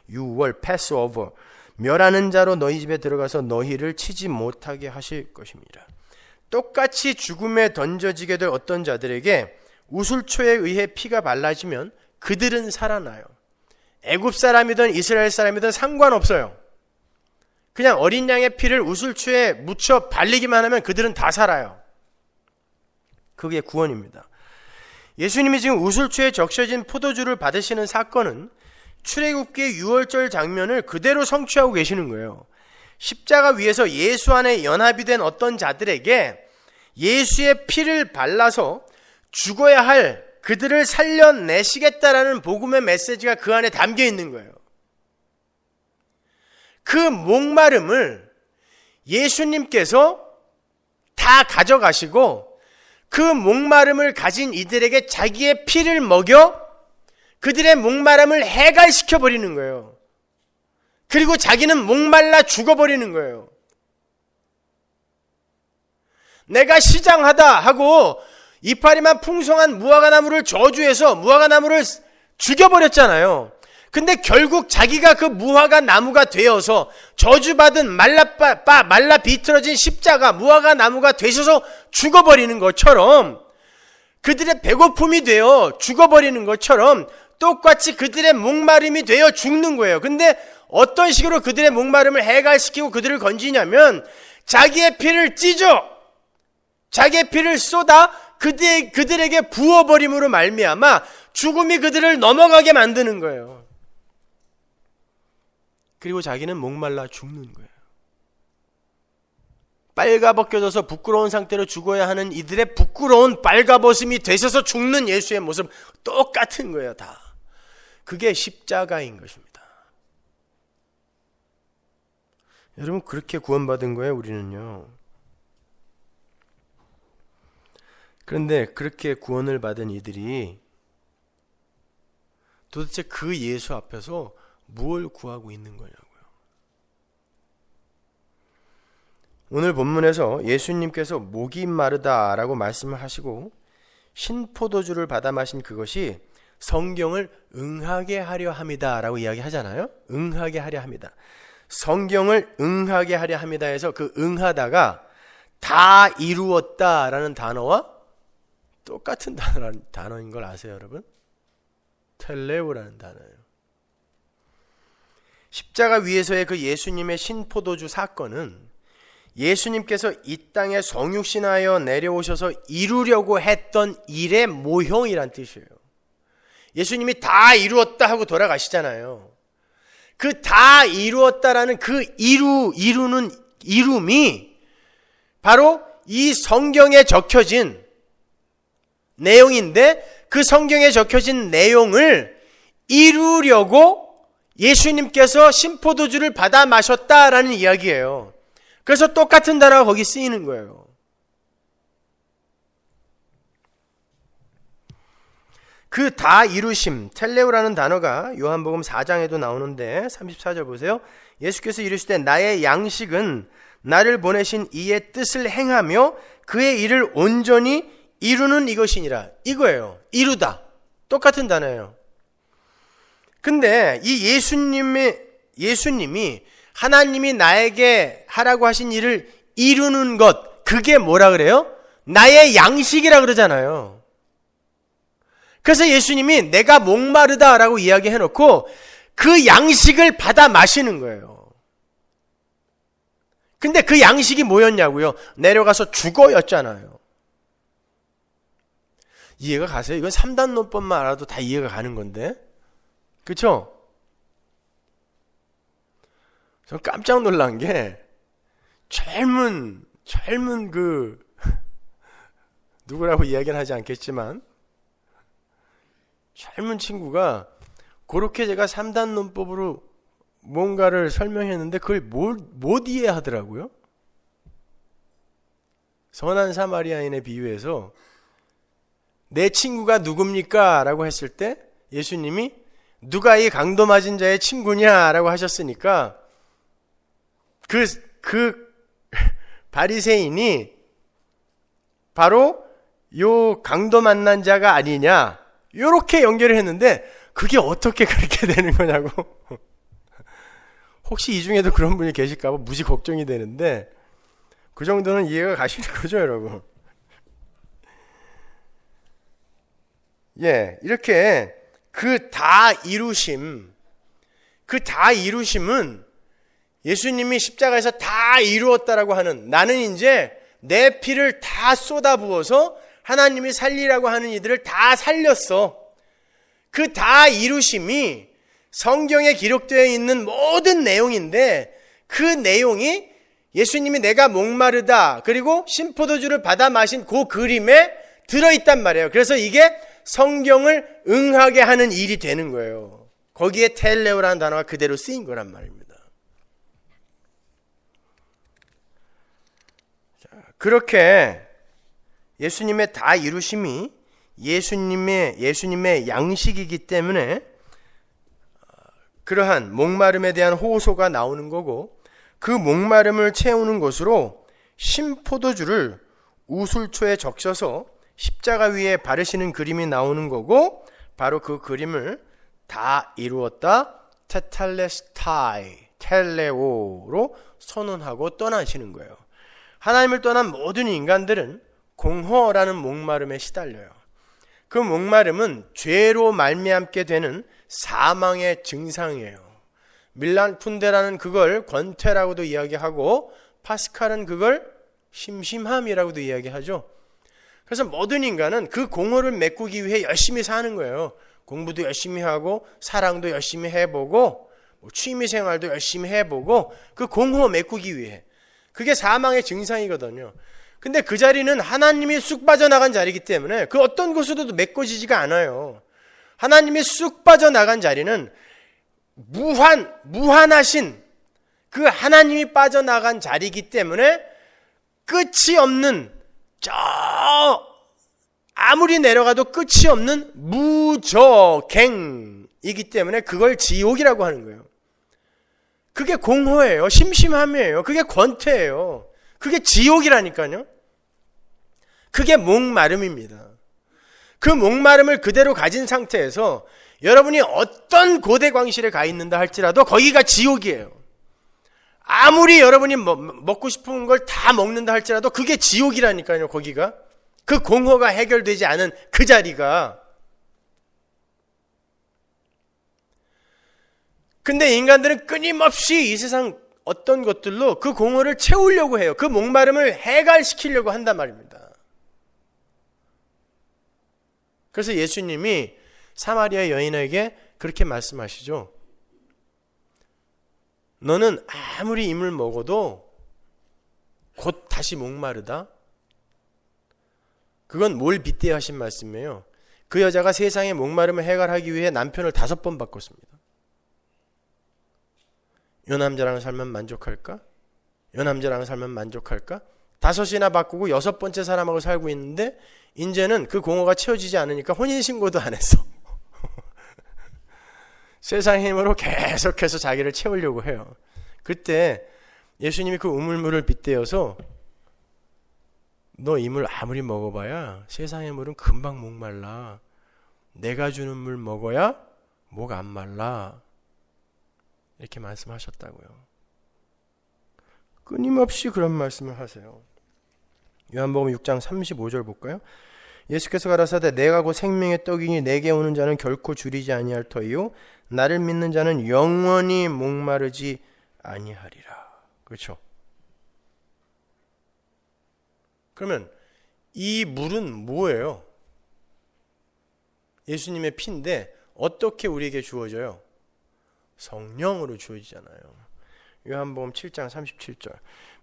유월, pass over. 멸하는 자로 너희 집에 들어가서 너희를 치지 못하게 하실 것입니다. 똑같이 죽음에 던져지게 될 어떤 자들에게 우술초에 의해 피가 발라지면 그들은 살아나요. 애굽 사람이든 이스라엘 사람이든 상관없어요. 그냥 어린 양의 피를 우술초에 묻혀 발리기만 하면 그들은 다 살아요. 그게 구원입니다. 예수님이 지금 우슬초에 적셔진 포도주를 받으시는 사건은 출애굽기의 유월절 장면을 그대로 성취하고 계시는 거예요. 십자가 위에서 예수 안에 연합이 된 어떤 자들에게 예수의 피를 발라서 죽어야 할 그들을 살려내시겠다라는 복음의 메시지가 그 안에 담겨 있는 거예요. 그 목마름을 예수님께서 다 가져가시고 그 목마름을 가진 이들에게 자기의 피를 먹여 그들의 목마름을 해갈시켜 버리는 거예요. 그리고 자기는 목말라 죽어버리는 거예요. 내가 시장하다 하고 이파리만 풍성한 무화과나무를 저주해서 무화과나무를 죽여버렸잖아요. 근데 결국 자기가 그 무화과나무가 되어서 저주받은 말라 비틀어진 십자가 무화과나무가 되셔서 죽어버리는 것처럼, 그들의 배고픔이 되어 죽어버리는 것처럼 똑같이 그들의 목마름이 되어 죽는 거예요. 근데 어떤 식으로 그들의 목마름을 해갈시키고 그들을 건지냐면 자기의 피를 찢어, 자기의 피를 쏟아 그들에게 부어버림으로 말미암아 죽음이 그들을 넘어가게 만드는 거예요. 그리고 자기는 목말라 죽는 거예요. 빨가벗겨져서 부끄러운 상태로 죽어야 하는 이들의 부끄러운 빨가벗음이 되셔서 죽는 예수의 모습 똑같은 거예요. 다. 그게 십자가인 것입니다. 여러분, 그렇게 구원받은 거예요, 우리는요. 그런데 그렇게 구원을 받은 이들이 도대체 그 예수 앞에서 무엇을 구하고 있는 거냐고요. 오늘 본문에서 예수님께서 목이 마르다라고 말씀을 하시고 신포도주를 받아 마신 그것이 성경을 응하게 하려 함이다라고 이야기하잖아요. 응하게 하려 합니다. 성경을 응하게 하려 합니다 해서 그 응하다가 다 이루었다라는 단어와 똑같은 단어인 걸 아세요, 여러분? 텔레오라는 단어예요. 십자가 위에서의 그 예수님의 신포도주 사건은 예수님께서 이 땅에 성육신하여 내려오셔서 이루려고 했던 일의 모형이란 뜻이에요. 예수님이 다 이루었다 하고 돌아가시잖아요. 그 다 이루었다라는 그 이루는 이름이 바로 이 성경에 적혀진 내용인데, 그 성경에 적혀진 내용을 이루려고 예수님께서 신포도주를 받아 마셨다라는 이야기예요. 그래서 똑같은 단어가 거기 쓰이는 거예요. 그 다 이루심, 텔레오라는 단어가 요한복음 4장에도 나오는데 34절 보세요. 예수께서 이르시되 나의 양식은 나를 보내신 이의 뜻을 행하며 그의 일을 온전히 이루는 이것이니라. 이거예요. 이루다. 똑같은 단어예요. 근데 이 예수님이 하나님이 나에게 하라고 하신 일을 이루는 것, 그게 뭐라 그래요? 나의 양식이라 그러잖아요. 그래서 예수님이 내가 목마르다라고 이야기해놓고 그 양식을 받아 마시는 거예요. 근데 그 양식이 뭐였냐고요? 내려가서 죽어였잖아요. 이해가 가세요? 이건 3단 논법만 알아도 다 이해가 가는 건데, 그렇죠? 전 깜짝 놀란 게 젊은 그 누구라고 이야기는 하지 않겠지만 젊은 친구가 그렇게 제가 3단 논법으로 뭔가를 설명했는데 그걸 못 이해하더라고요. 선한 사마리아인의 비유에서 내 친구가 누굽니까? 라고 했을 때 예수님이 누가 이 강도 맞은 자의 친구냐? 라고 하셨으니까 그 바리새인이 바로 요 강도 만난 자가 아니냐? 요렇게 연결을 했는데 그게 어떻게 그렇게 되는 거냐고. 혹시 이 중에도 그런 분이 계실까 봐 무지 걱정이 되는데 그 정도는 이해가 가시는 거죠, 여러분. 예, 이렇게 그 다 이루심은 예수님이 십자가에서 다 이루었다라고 하는, 나는 이제 내 피를 다 쏟아부어서 하나님이 살리라고 하는 이들을 다 살렸어. 그 다 이루심이 성경에 기록되어 있는 모든 내용인데, 그 내용이 예수님이 내가 목마르다 그리고 신포도주를 받아 마신 그 그림에 들어있단 말이에요. 그래서 이게 성경을 응하게 하는 일이 되는 거예요. 거기에 텔레오라는 단어가 그대로 쓰인 거란 말입니다. 자, 그렇게 예수님의 다 이루심이 예수님의 양식이기 때문에 그러한 목마름에 대한 호소가 나오는 거고, 그 목마름을 채우는 것으로 신포도주를 우술초에 적셔서 십자가 위에 바르시는 그림이 나오는 거고, 바로 그 그림을 다 이루었다 테탈레스타이 텔레오로 선언하고 떠나시는 거예요. 하나님을 떠난 모든 인간들은 공허라는 목마름에 시달려요. 그 목마름은 죄로 말미암게 되는 사망의 증상이에요. 밀란 쿤데라는 그걸 권태라고도 이야기하고, 파스칼은 그걸 심심함이라고도 이야기하죠. 그래서 모든 인간은 그 공허를 메꾸기 위해 열심히 사는 거예요. 공부도 열심히 하고, 사랑도 열심히 해보고, 취미생활도 열심히 해보고, 그 공허 메꾸기 위해. 그게 사망의 증상이거든요. 근데 그 자리는 하나님이 쑥 빠져나간 자리이기 때문에 그 어떤 곳으로도 메꿔지지가 않아요. 하나님이 쑥 빠져나간 자리는 무한하신 그 하나님이 빠져나간 자리이기 때문에 끝이 없는, 아무리 내려가도 끝이 없는 무저갱이기 때문에 그걸 지옥이라고 하는 거예요. 그게 공허예요. 심심함이에요. 그게 권태예요. 그게 지옥이라니까요. 그게 목마름입니다. 그 목마름을 그대로 가진 상태에서 여러분이 어떤 고대 광실에 가 있는다 할지라도 거기가 지옥이에요. 아무리 여러분이 먹고 싶은 걸 다 먹는다 할지라도 그게 지옥이라니까요. 거기가. 그 공허가 해결되지 않은 그 자리가. 근데 인간들은 끊임없이 이 세상 어떤 것들로 그 공허를 채우려고 해요. 그 목마름을 해갈시키려고 한단 말입니다. 그래서 예수님이 사마리아 여인에게 그렇게 말씀하시죠. 너는 아무리 이물 먹어도 곧 다시 목마르다. 그건 뭘 빗대어 하신 말씀이에요. 그 여자가 세상의 목마름을 해결하기 위해 남편을 5번 바꿨습니다. 요 남자랑 살면 만족할까? 요 남자랑 살면 만족할까? 5이나 바꾸고 6번째 사람하고 살고 있는데 이제는 그 공허가 채워지지 않으니까 혼인신고도 안 했어. 세상의 힘으로 계속해서 자기를 채우려고 해요. 그때 예수님이 그 우물물을 빗대어서 너 이 물 아무리 먹어봐야 세상의 물은 금방 목말라. 내가 주는 물 먹어야 목 안 말라. 이렇게 말씀하셨다고요. 끊임없이 그런 말씀을 하세요. 요한복음 6장 35절 볼까요? 예수께서 가라사대 내가 곧 생명의 떡이니 내게 오는 자는 결코 줄이지 아니할 터이요 나를 믿는 자는 영원히 목마르지 아니하리라. 그렇죠? 그러면 이 물은 뭐예요? 예수님의 피인데 어떻게 우리에게 주어져요? 성령으로 주어지잖아요. 요한복음 7장 37절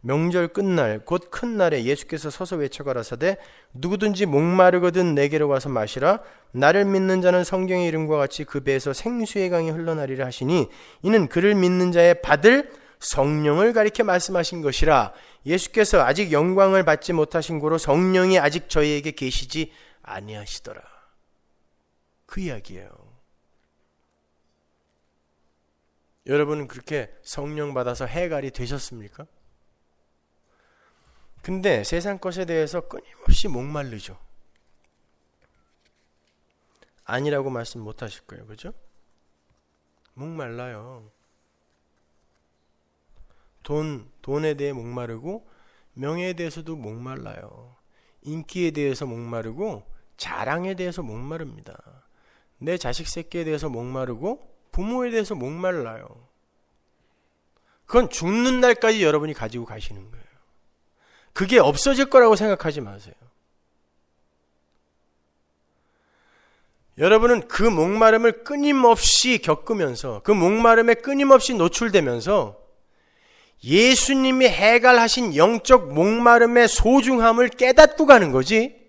명절 끝날 곧 큰 날에 예수께서 서서 외쳐 가라사대 누구든지 목마르거든 내게로 와서 마시라. 나를 믿는 자는 성경의 이름과 같이 그 배에서 생수의 강이 흘러나리라 하시니 이는 그를 믿는 자의 받을 성령을 가리켜 말씀하신 것이라. 예수께서 아직 영광을 받지 못하신 고로 성령이 아직 저희에게 계시지 아니하시더라. 그 이야기예요. 여러분은 그렇게 성령 받아서 해갈이 되셨습니까? 근데 세상 것에 대해서 끊임없이 목마르죠. 아니라고 말씀 못 하실 거예요. 그죠? 목말라요. 돈에 대해 목마르고 명예에 대해서도 목말라요. 인기에 대해서 목마르고 자랑에 대해서 목마릅니다. 내 자식 새끼에 대해서 목마르고 부모에 대해서 목말라요. 그건 죽는 날까지 여러분이 가지고 가시는 거예요. 그게 없어질 거라고 생각하지 마세요. 여러분은 그 목마름을 끊임없이 겪으면서 그 목마름에 끊임없이 노출되면서 예수님이 해결하신 영적 목마름의 소중함을 깨닫고 가는 거지,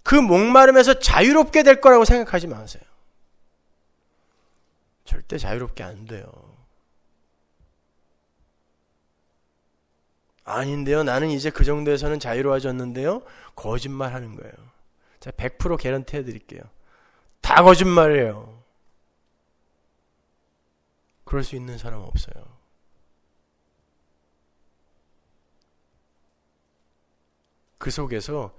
그 목마름에서 자유롭게 될 거라고 생각하지 마세요. 절대 자유롭게 안 돼요. 아닌데요, 나는 이제 그 정도에서는 자유로워졌는데요. 거짓말 하는 거예요. 제가 100% 개런티 해드릴게요. 다 거짓말이에요. 그럴 수 있는 사람 없어요. 그 속에서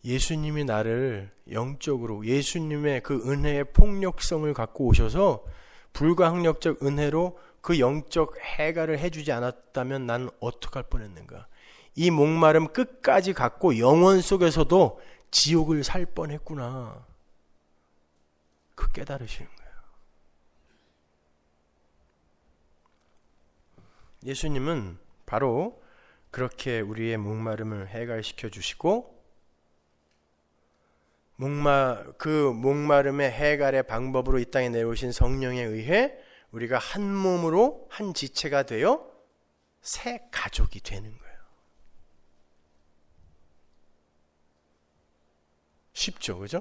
예수님이 나를 영적으로 예수님의 그 은혜의 폭력성을 갖고 오셔서 불가항력적 은혜로 그 영적 해결을 해주지 않았다면 난 어떡할 뻔했는가. 이 목마름 끝까지 갖고 영원 속에서도 지옥을 살 뻔했구나. 그 깨달으시는 거예요. 예수님은 바로 그렇게 우리의 목마름을 해결시켜 주시고, 그 목마름의 해결의 방법으로 이 땅에 내려오신 성령에 의해 우리가 한 몸으로 한 지체가 되어 새 가족이 되는 거예요. 쉽죠, 그죠?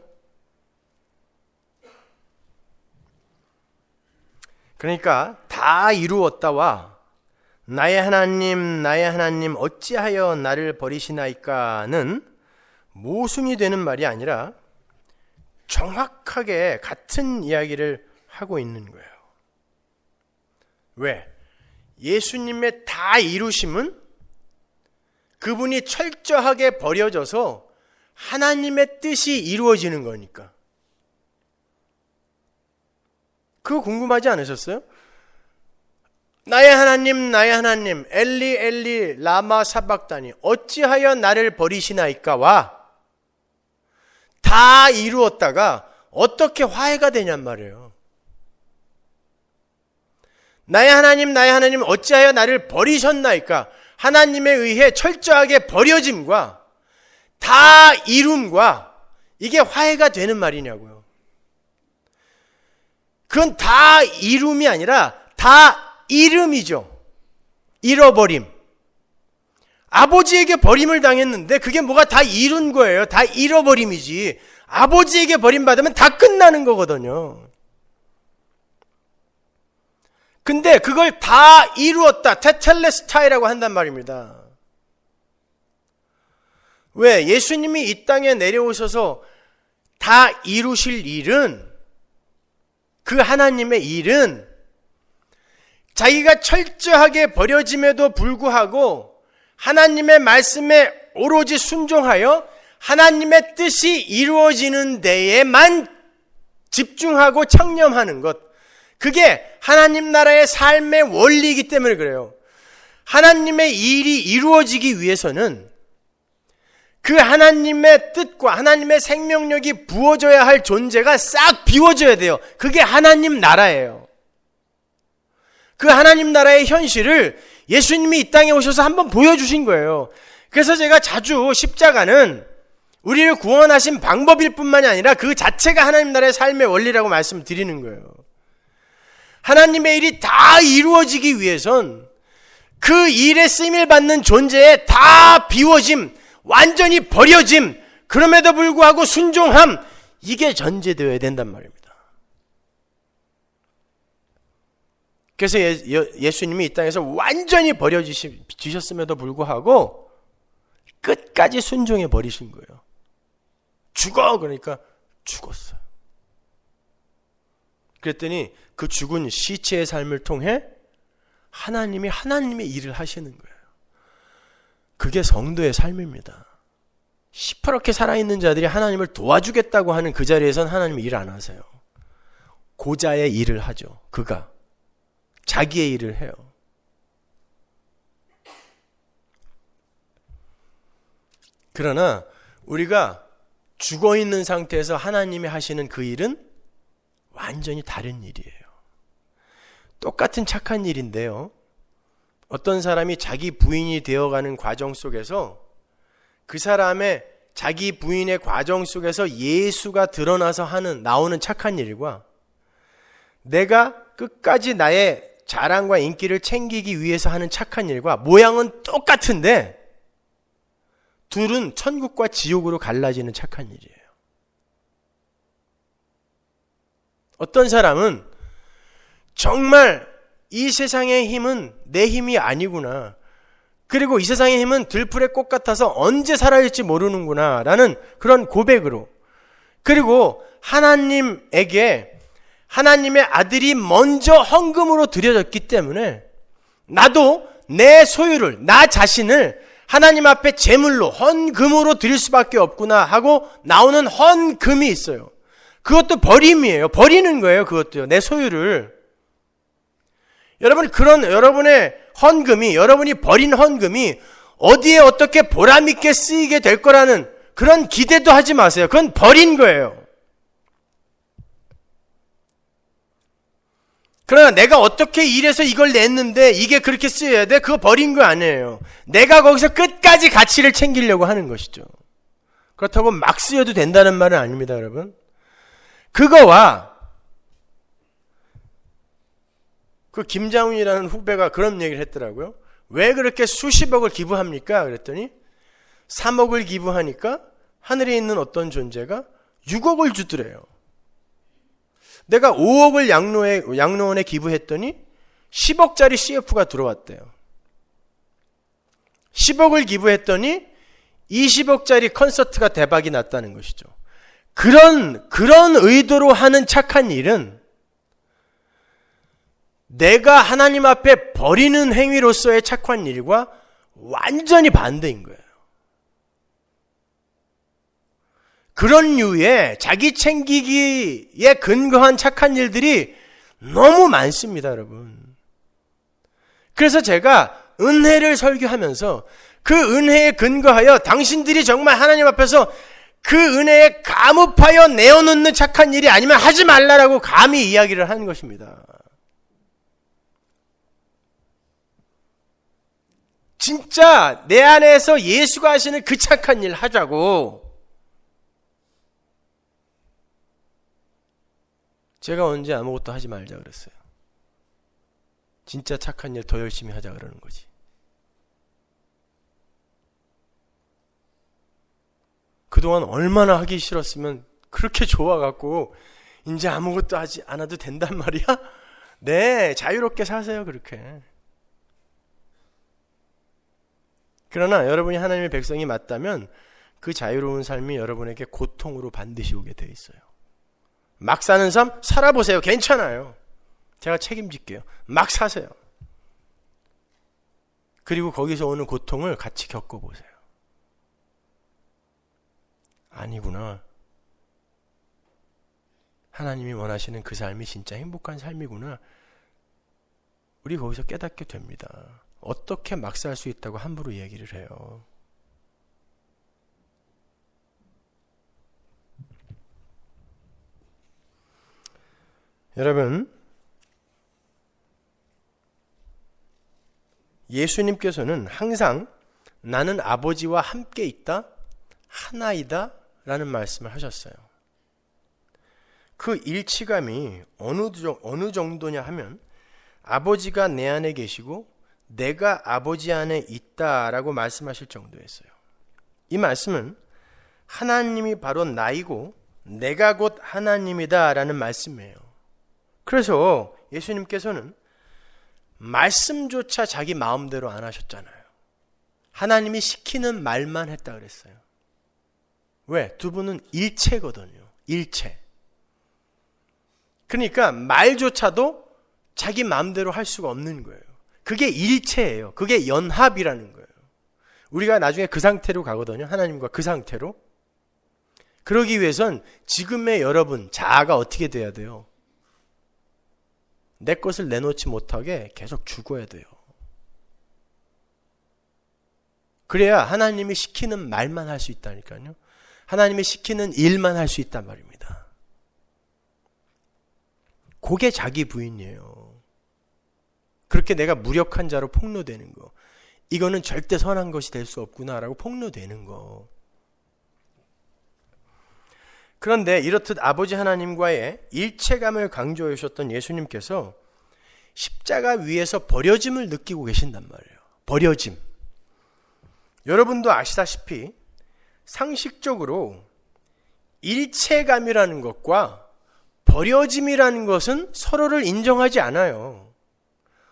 그러니까 다 이루었다와 나의 하나님 어찌하여 나를 버리시나이까는 모순이 되는 말이 아니라 정확하게 같은 이야기를 하고 있는 거예요. 왜? 예수님의 다 이루심은 그분이 철저하게 버려져서 하나님의 뜻이 이루어지는 거니까. 그거 궁금하지 않으셨어요? 나의 하나님 엘리 엘리 라마 사박다니 어찌하여 나를 버리시나이까와 다 이루었다가 어떻게 화해가 되냔 말이에요. 나의 하나님 어찌하여 나를 버리셨나이까, 하나님에 의해 철저하게 버려짐과 다 이룸과 이게 화해가 되는 말이냐고요. 그건 다 이룸이 아니라 다 이름이죠. 잃어버림. 아버지에게 버림을 당했는데 그게 뭐가 다 이룬 거예요. 다 잃어버림이지. 아버지에게 버림받으면 다 끝나는 거거든요. 근데 그걸 다 이루었다. 테텔레스타이라고 한단 말입니다. 왜? 예수님이 이 땅에 내려오셔서 다 이루실 일은, 그 하나님의 일은 자기가 철저하게 버려짐에도 불구하고 하나님의 말씀에 오로지 순종하여 하나님의 뜻이 이루어지는 데에만 집중하고 창념하는 것, 그게 하나님 나라의 삶의 원리이기 때문에 그래요. 하나님의 일이 이루어지기 위해서는 그 하나님의 뜻과 하나님의 생명력이 부어져야 할 존재가 싹 비워져야 돼요. 그게 하나님 나라예요. 그 하나님 나라의 현실을 예수님이 이 땅에 오셔서 한번 보여주신 거예요. 그래서 제가 자주 십자가는 우리를 구원하신 방법일 뿐만이 아니라 그 자체가 하나님 나라의 삶의 원리라고 말씀드리는 거예요. 하나님의 일이 다 이루어지기 위해선 그 일에 쓰임을 받는 존재에 다 비워짐, 완전히 버려짐, 그럼에도 불구하고 순종함, 이게 전제되어야 된단 말입니다. 그래서 예수님이 이 땅에서 완전히 버려지셨음에도 불구하고 끝까지 순종해 버리신 거예요. 죽어! 그러니까 죽었어요. 그랬더니 그 죽은 시체의 삶을 통해 하나님이 하나님의 일을 하시는 거예요. 그게 성도의 삶입니다. 시퍼렇게 살아있는 자들이 하나님을 도와주겠다고 하는 그 자리에선 하나님이 일 안 하세요. 고자의 일을 하죠. 그가 자기의 일을 해요. 그러나 우리가 죽어있는 상태에서 하나님이 하시는 그 일은 완전히 다른 일이에요. 똑같은 착한 일인데요, 어떤 사람이 자기 부인이 되어가는 과정 속에서 그 사람의 자기 부인의 과정 속에서 예수가 드러나서 나오는 착한 일과 내가 끝까지 나의 자랑과 인기를 챙기기 위해서 하는 착한 일과 모양은 똑같은데 둘은 천국과 지옥으로 갈라지는 착한 일이에요. 어떤 사람은 정말 이 세상의 힘은 내 힘이 아니구나. 그리고 이 세상의 힘은 들풀의 꽃 같아서 언제 사라질지 모르는구나 라는 그런 고백으로, 그리고 하나님에게 하나님의 아들이 먼저 헌금으로 드려졌기 때문에 나도 내 소유를, 나 자신을 하나님 앞에 제물로 헌금으로 드릴 수밖에 없구나 하고 나오는 헌금이 있어요. 그것도 버림이에요. 버리는 거예요. 그것도요. 내 소유를. 여러분, 그런 여러분의 헌금이, 여러분이 버린 헌금이 어디에 어떻게 보람있게 쓰이게 될 거라는 그런 기대도 하지 마세요. 그건 버린 거예요. 그러나 내가 어떻게 일해서 이걸 냈는데 이게 그렇게 쓰여야 돼? 그거 버린 거 아니에요. 내가 거기서 끝까지 가치를 챙기려고 하는 것이죠. 그렇다고 막 쓰여도 된다는 말은 아닙니다, 여러분. 그거와 그 김장훈이라는 후배가 그런 얘기를 했더라고요. 왜 그렇게 수십억을 기부합니까? 그랬더니 3억을 기부하니까 하늘에 있는 어떤 존재가 6억을 주더래요. 내가 5억을 양로원에 기부했더니 10억짜리 CF가 들어왔대요. 10억을 기부했더니 20억짜리 콘서트가 대박이 났다는 것이죠. 그런 의도로 하는 착한 일은 내가 하나님 앞에 버리는 행위로서의 착한 일과 완전히 반대인 거예요. 그런 류의 자기 챙기기에 근거한 착한 일들이 너무 많습니다, 여러분. 그래서 제가 은혜를 설교하면서 그 은혜에 근거하여 당신들이 정말 하나님 앞에서 그 은혜에 감업하여 내어놓는 착한 일이 아니면 하지 말라라고 감히 이야기를 하는 것입니다. 진짜 내 안에서 예수가 하시는 그 착한 일 하자고. 제가 언제 아무것도 하지 말자 그랬어요. 진짜 착한 일 더 열심히 하자 그러는 거지. 그동안 얼마나 하기 싫었으면 그렇게 좋아갖고 이제 아무것도 하지 않아도 된단 말이야? 네, 자유롭게 사세요, 그렇게. 그러나 여러분이 하나님의 백성이 맞다면 그 자유로운 삶이 여러분에게 고통으로 반드시 오게 돼 있어요. 막 사는 삶 살아보세요. 괜찮아요. 제가 책임질게요. 막 사세요. 그리고 거기서 오는 고통을 같이 겪어보세요. 아니구나. 하나님이 원하시는 그 삶이 진짜 행복한 삶이구나. 우리 거기서 깨닫게 됩니다. 어떻게 막 살 수 있다고 함부로 얘기를 해요. 여러분, 예수님께서는 항상 나는 아버지와 함께 있다, 하나이다 라는 말씀을 하셨어요. 그 일치감이 어느 정도냐 하면 아버지가 내 안에 계시고 내가 아버지 안에 있다라고 말씀하실 정도였어요. 이 말씀은 하나님이 바로 나이고 내가 곧 하나님이다 라는 말씀이에요. 그래서 예수님께서는 말씀조차 자기 마음대로 안 하셨잖아요. 하나님이 시키는 말만 했다 그랬어요. 왜? 두 분은 일체거든요. 일체. 그러니까 말조차도 자기 마음대로 할 수가 없는 거예요. 그게 일체예요. 그게 연합이라는 거예요. 우리가 나중에 그 상태로 가거든요. 하나님과 그 상태로. 그러기 위해선 지금의 여러분 자아가 어떻게 돼야 돼요? 내 것을 내놓지 못하게 계속 죽어야 돼요. 그래야 하나님이 시키는 말만 할 수 있다니까요. 하나님이 시키는 일만 할 수 있단 말입니다. 그게 자기 부인이에요. 그렇게 내가 무력한 자로 폭로되는 거. 이거는 절대 선한 것이 될 수 없구나라고 폭로되는 거. 그런데 이렇듯 아버지 하나님과의 일체감을 강조해 주셨던 예수님께서 십자가 위에서 버려짐을 느끼고 계신단 말이에요. 버려짐. 여러분도 아시다시피 상식적으로 일체감이라는 것과 버려짐이라는 것은 서로를 인정하지 않아요.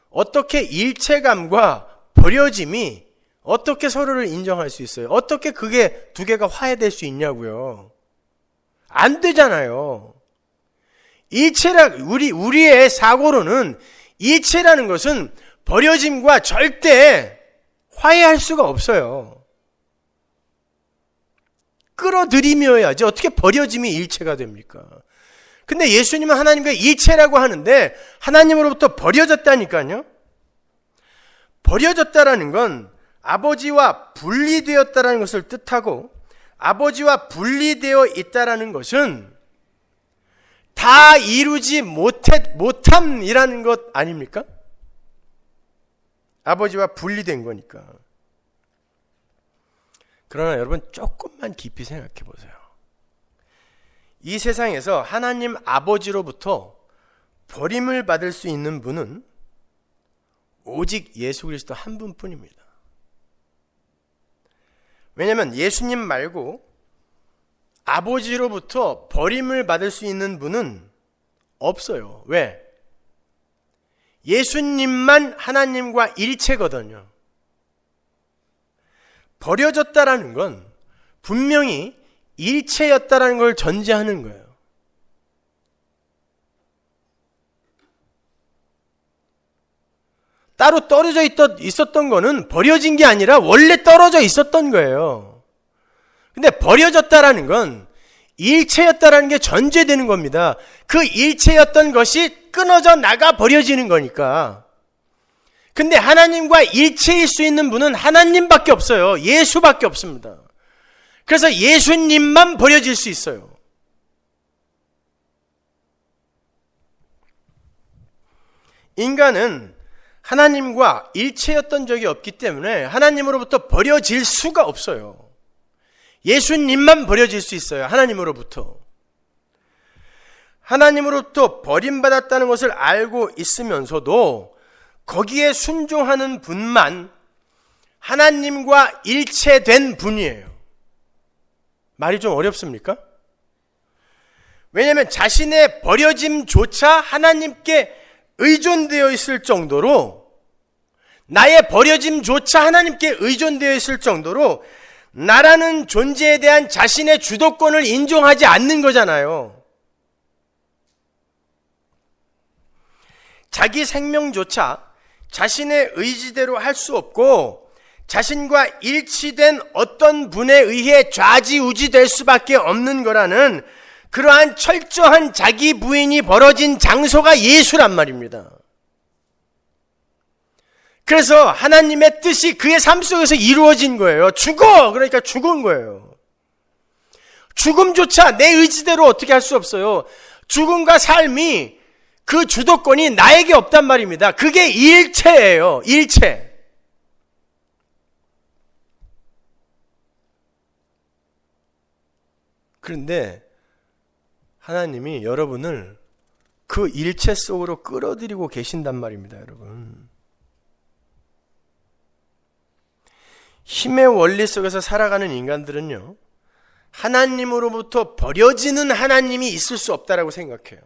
어떻게 일체감과 버려짐이 어떻게 서로를 인정할 수 있어요? 어떻게 그게 두 개가 화해될 수 있냐고요? 안 되잖아요. 우리의 사고로는 일체라는 것은 버려짐과 절대 화해할 수가 없어요. 끌어들이며야지 어떻게 버려짐이 일체가 됩니까? 근데 예수님은 하나님과 일체라고 하는데 하나님으로부터 버려졌다니까요. 버려졌다라는 건 아버지와 분리되었다라는 것을 뜻하고, 아버지와 분리되어 있다라는 것은 다 이루지 못함이라는 것 아닙니까? 아버지와 분리된 거니까. 그러나 여러분 조금만 깊이 생각해 보세요. 이 세상에서 하나님 아버지로부터 버림을 받을 수 있는 분은 오직 예수 그리스도 한 분뿐입니다. 왜냐하면 예수님 말고 아버지로부터 버림을 받을 수 있는 분은 없어요. 왜? 예수님만 하나님과 일체거든요. 버려졌다라는 건 분명히 일체였다라는 걸 전제하는 거예요. 따로 떨어져 있었던 거는 버려진 게 아니라 원래 떨어져 있었던 거예요. 근데 버려졌다라는 건 일체였다라는 게 전제되는 겁니다. 그 일체였던 것이 끊어져 나가 버려지는 거니까. 근데 하나님과 일체일 수 있는 분은 하나님밖에 없어요. 예수밖에 없습니다. 그래서 예수님만 버려질 수 있어요. 인간은 하나님과 일체였던 적이 없기 때문에 하나님으로부터 버려질 수가 없어요. 예수님만 버려질 수 있어요. 하나님으로부터. 하나님으로부터 버림받았다는 것을 알고 있으면서도 거기에 순종하는 분만 하나님과 일체된 분이에요. 말이 좀 어렵습니까? 왜냐하면 자신의 버려짐조차 하나님께 의존되어 있을 정도로, 나의 버려짐조차 하나님께 의존되어 있을 정도로 나라는 존재에 대한 자신의 주도권을 인정하지 않는 거잖아요. 자기 생명조차 자신의 의지대로 할 수 없고 자신과 일치된 어떤 분에 의해 좌지우지될 수밖에 없는 거라는 그러한 철저한 자기 부인이 벌어진 장소가 예수란 말입니다. 그래서 하나님의 뜻이 그의 삶 속에서 이루어진 거예요. 죽어! 그러니까 죽은 거예요. 죽음조차 내 의지대로 어떻게 할 수 없어요. 죽음과 삶이 그 주도권이 나에게 없단 말입니다. 그게 일체예요. 일체. 그런데 하나님이 여러분을 그 일체 속으로 끌어들이고 계신단 말입니다, 여러분. 힘의 원리 속에서 살아가는 인간들은요, 하나님으로부터 버려지는 하나님이 있을 수 없다라고 생각해요.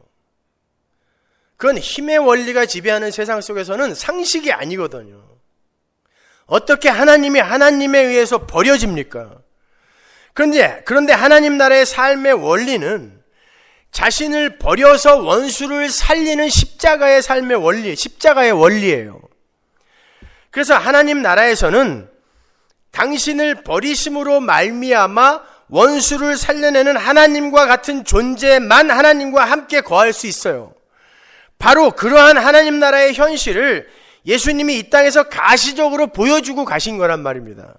그건 힘의 원리가 지배하는 세상 속에서는 상식이 아니거든요. 어떻게 하나님이 하나님에 의해서 버려집니까? 그런데 하나님 나라의 삶의 원리는 자신을 버려서 원수를 살리는 십자가의 삶의 원리, 십자가의 원리예요. 그래서 하나님 나라에서는 당신을 버리심으로 말미암아 원수를 살려내는 하나님과 같은 존재만 하나님과 함께 거할 수 있어요. 바로 그러한 하나님 나라의 현실을 예수님이 이 땅에서 가시적으로 보여주고 가신 거란 말입니다.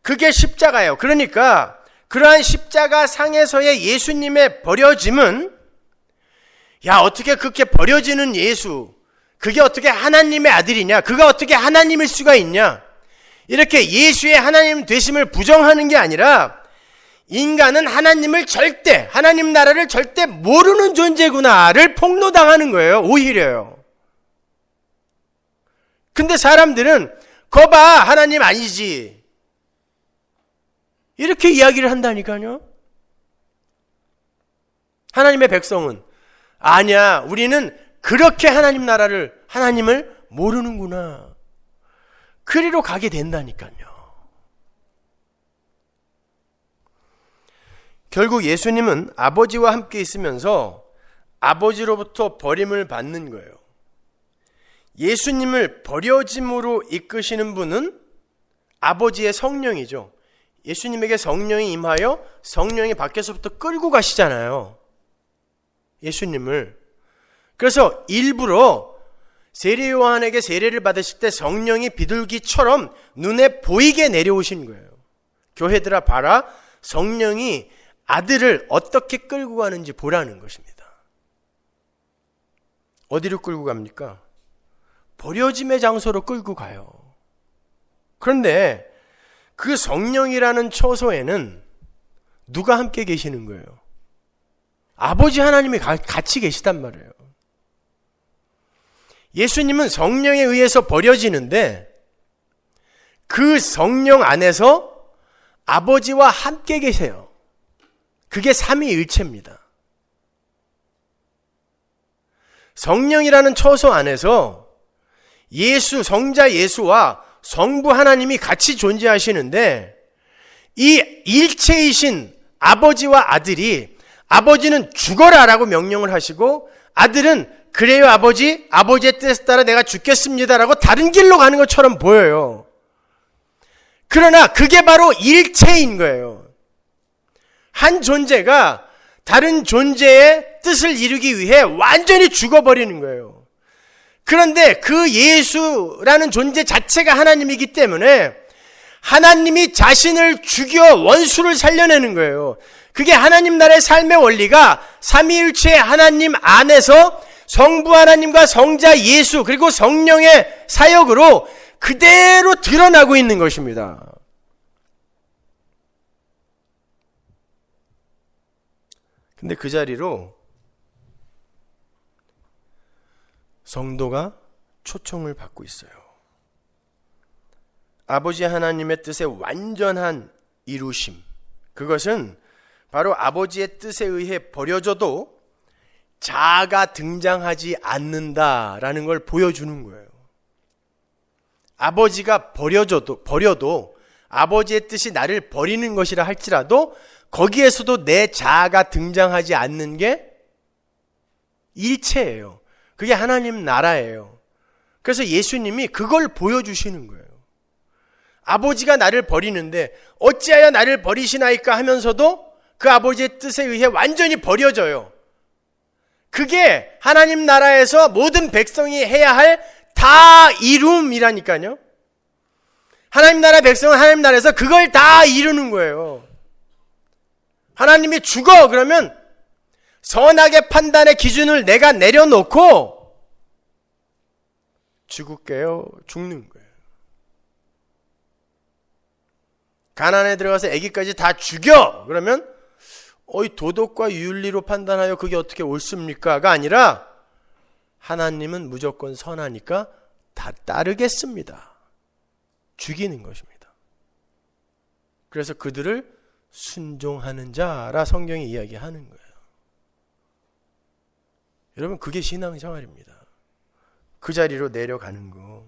그게 십자가예요. 그러니까 그러한 십자가 상에서의 예수님의 버려짐은, 야, 어떻게 그렇게 버려지는 예수, 그게 어떻게 하나님의 아들이냐, 그가 어떻게 하나님일 수가 있냐, 이렇게 예수의 하나님 되심을 부정하는 게 아니라 인간은 하나님 나라를 절대 모르는 존재구나를 폭로당하는 거예요. 오히려요. 근데 사람들은 거봐, 하나님 아니지, 이렇게 이야기를 한다니까요. 하나님의 백성은 아니야, 우리는 그렇게 하나님을 모르는구나, 그리로 가게 된다니까요. 결국 예수님은 아버지와 함께 있으면서 아버지로부터 버림을 받는 거예요. 예수님을 버려짐으로 이끄시는 분은 아버지의 성령이죠. 예수님에게 성령이 임하여 성령이 밖에서부터 끌고 가시잖아요, 예수님을. 그래서 일부러 세례 요한에게 세례를 받으실 때 성령이 비둘기처럼 눈에 보이게 내려오신 거예요. 교회들아 봐라, 성령이 아들을 어떻게 끌고 가는지 보라는 것입니다. 어디로 끌고 갑니까? 버려짐의 장소로 끌고 가요. 그런데 그 성령이라는 처소에는 누가 함께 계시는 거예요? 아버지 하나님이 같이 계시단 말이에요. 예수님은 성령에 의해서 버려지는데 그 성령 안에서 아버지와 함께 계세요. 그게 삼위일체입니다. 성령이라는 처소 안에서 성자 예수와 성부 하나님이 같이 존재하시는데, 이 일체이신 아버지와 아들이, 아버지는 죽어라 라고 명령을 하시고, 아들은 그래요 아버지의 뜻에 따라 내가 죽겠습니다 라고 다른 길로 가는 것처럼 보여요. 그러나 그게 바로 일체인 거예요. 한 존재가 다른 존재의 뜻을 이루기 위해 완전히 죽어버리는 거예요. 그런데 그 예수라는 존재 자체가 하나님이기 때문에 하나님이 자신을 죽여 원수를 살려내는 거예요. 그게 하나님 나라의 삶의 원리가 삼위일체의 하나님 안에서 성부 하나님과 성자 예수 그리고 성령의 사역으로 그대로 드러나고 있는 것입니다. 근데 그 자리로 성도가 초청을 받고 있어요. 아버지 하나님의 뜻의 완전한 이루심, 그것은 바로 아버지의 뜻에 의해 버려져도 자아가 등장하지 않는다라는 걸 보여주는 거예요. 아버지가 버려도 아버지의 뜻이 나를 버리는 것이라 할지라도 거기에서도 내 자아가 등장하지 않는 게 일체예요. 그게 하나님 나라예요. 그래서 예수님이 그걸 보여주시는 거예요. 아버지가 나를 버리는데 어찌하여 나를 버리시나이까 하면서도 그 아버지의 뜻에 의해 완전히 버려져요. 그게 하나님 나라에서 모든 백성이 해야 할 다 이룸이라니까요. 하나님 나라 백성은 하나님 나라에서 그걸 다 이루는 거예요. 하나님이 죽어 그러면 선악의 판단의 기준을 내가 내려놓고 죽을게요, 죽는 거예요. 가나안에 들어가서 아기까지 다 죽여 그러면 이 도덕과 윤리로 판단하여 그게 어떻게 옳습니까가 아니라 하나님은 무조건 선하니까 다 따르겠습니다. 죽이는 것입니다. 그래서 그들을 순종하는 자라 성경이 이야기하는 거예요. 여러분, 그게 신앙생활입니다. 그 자리로 내려가는 거.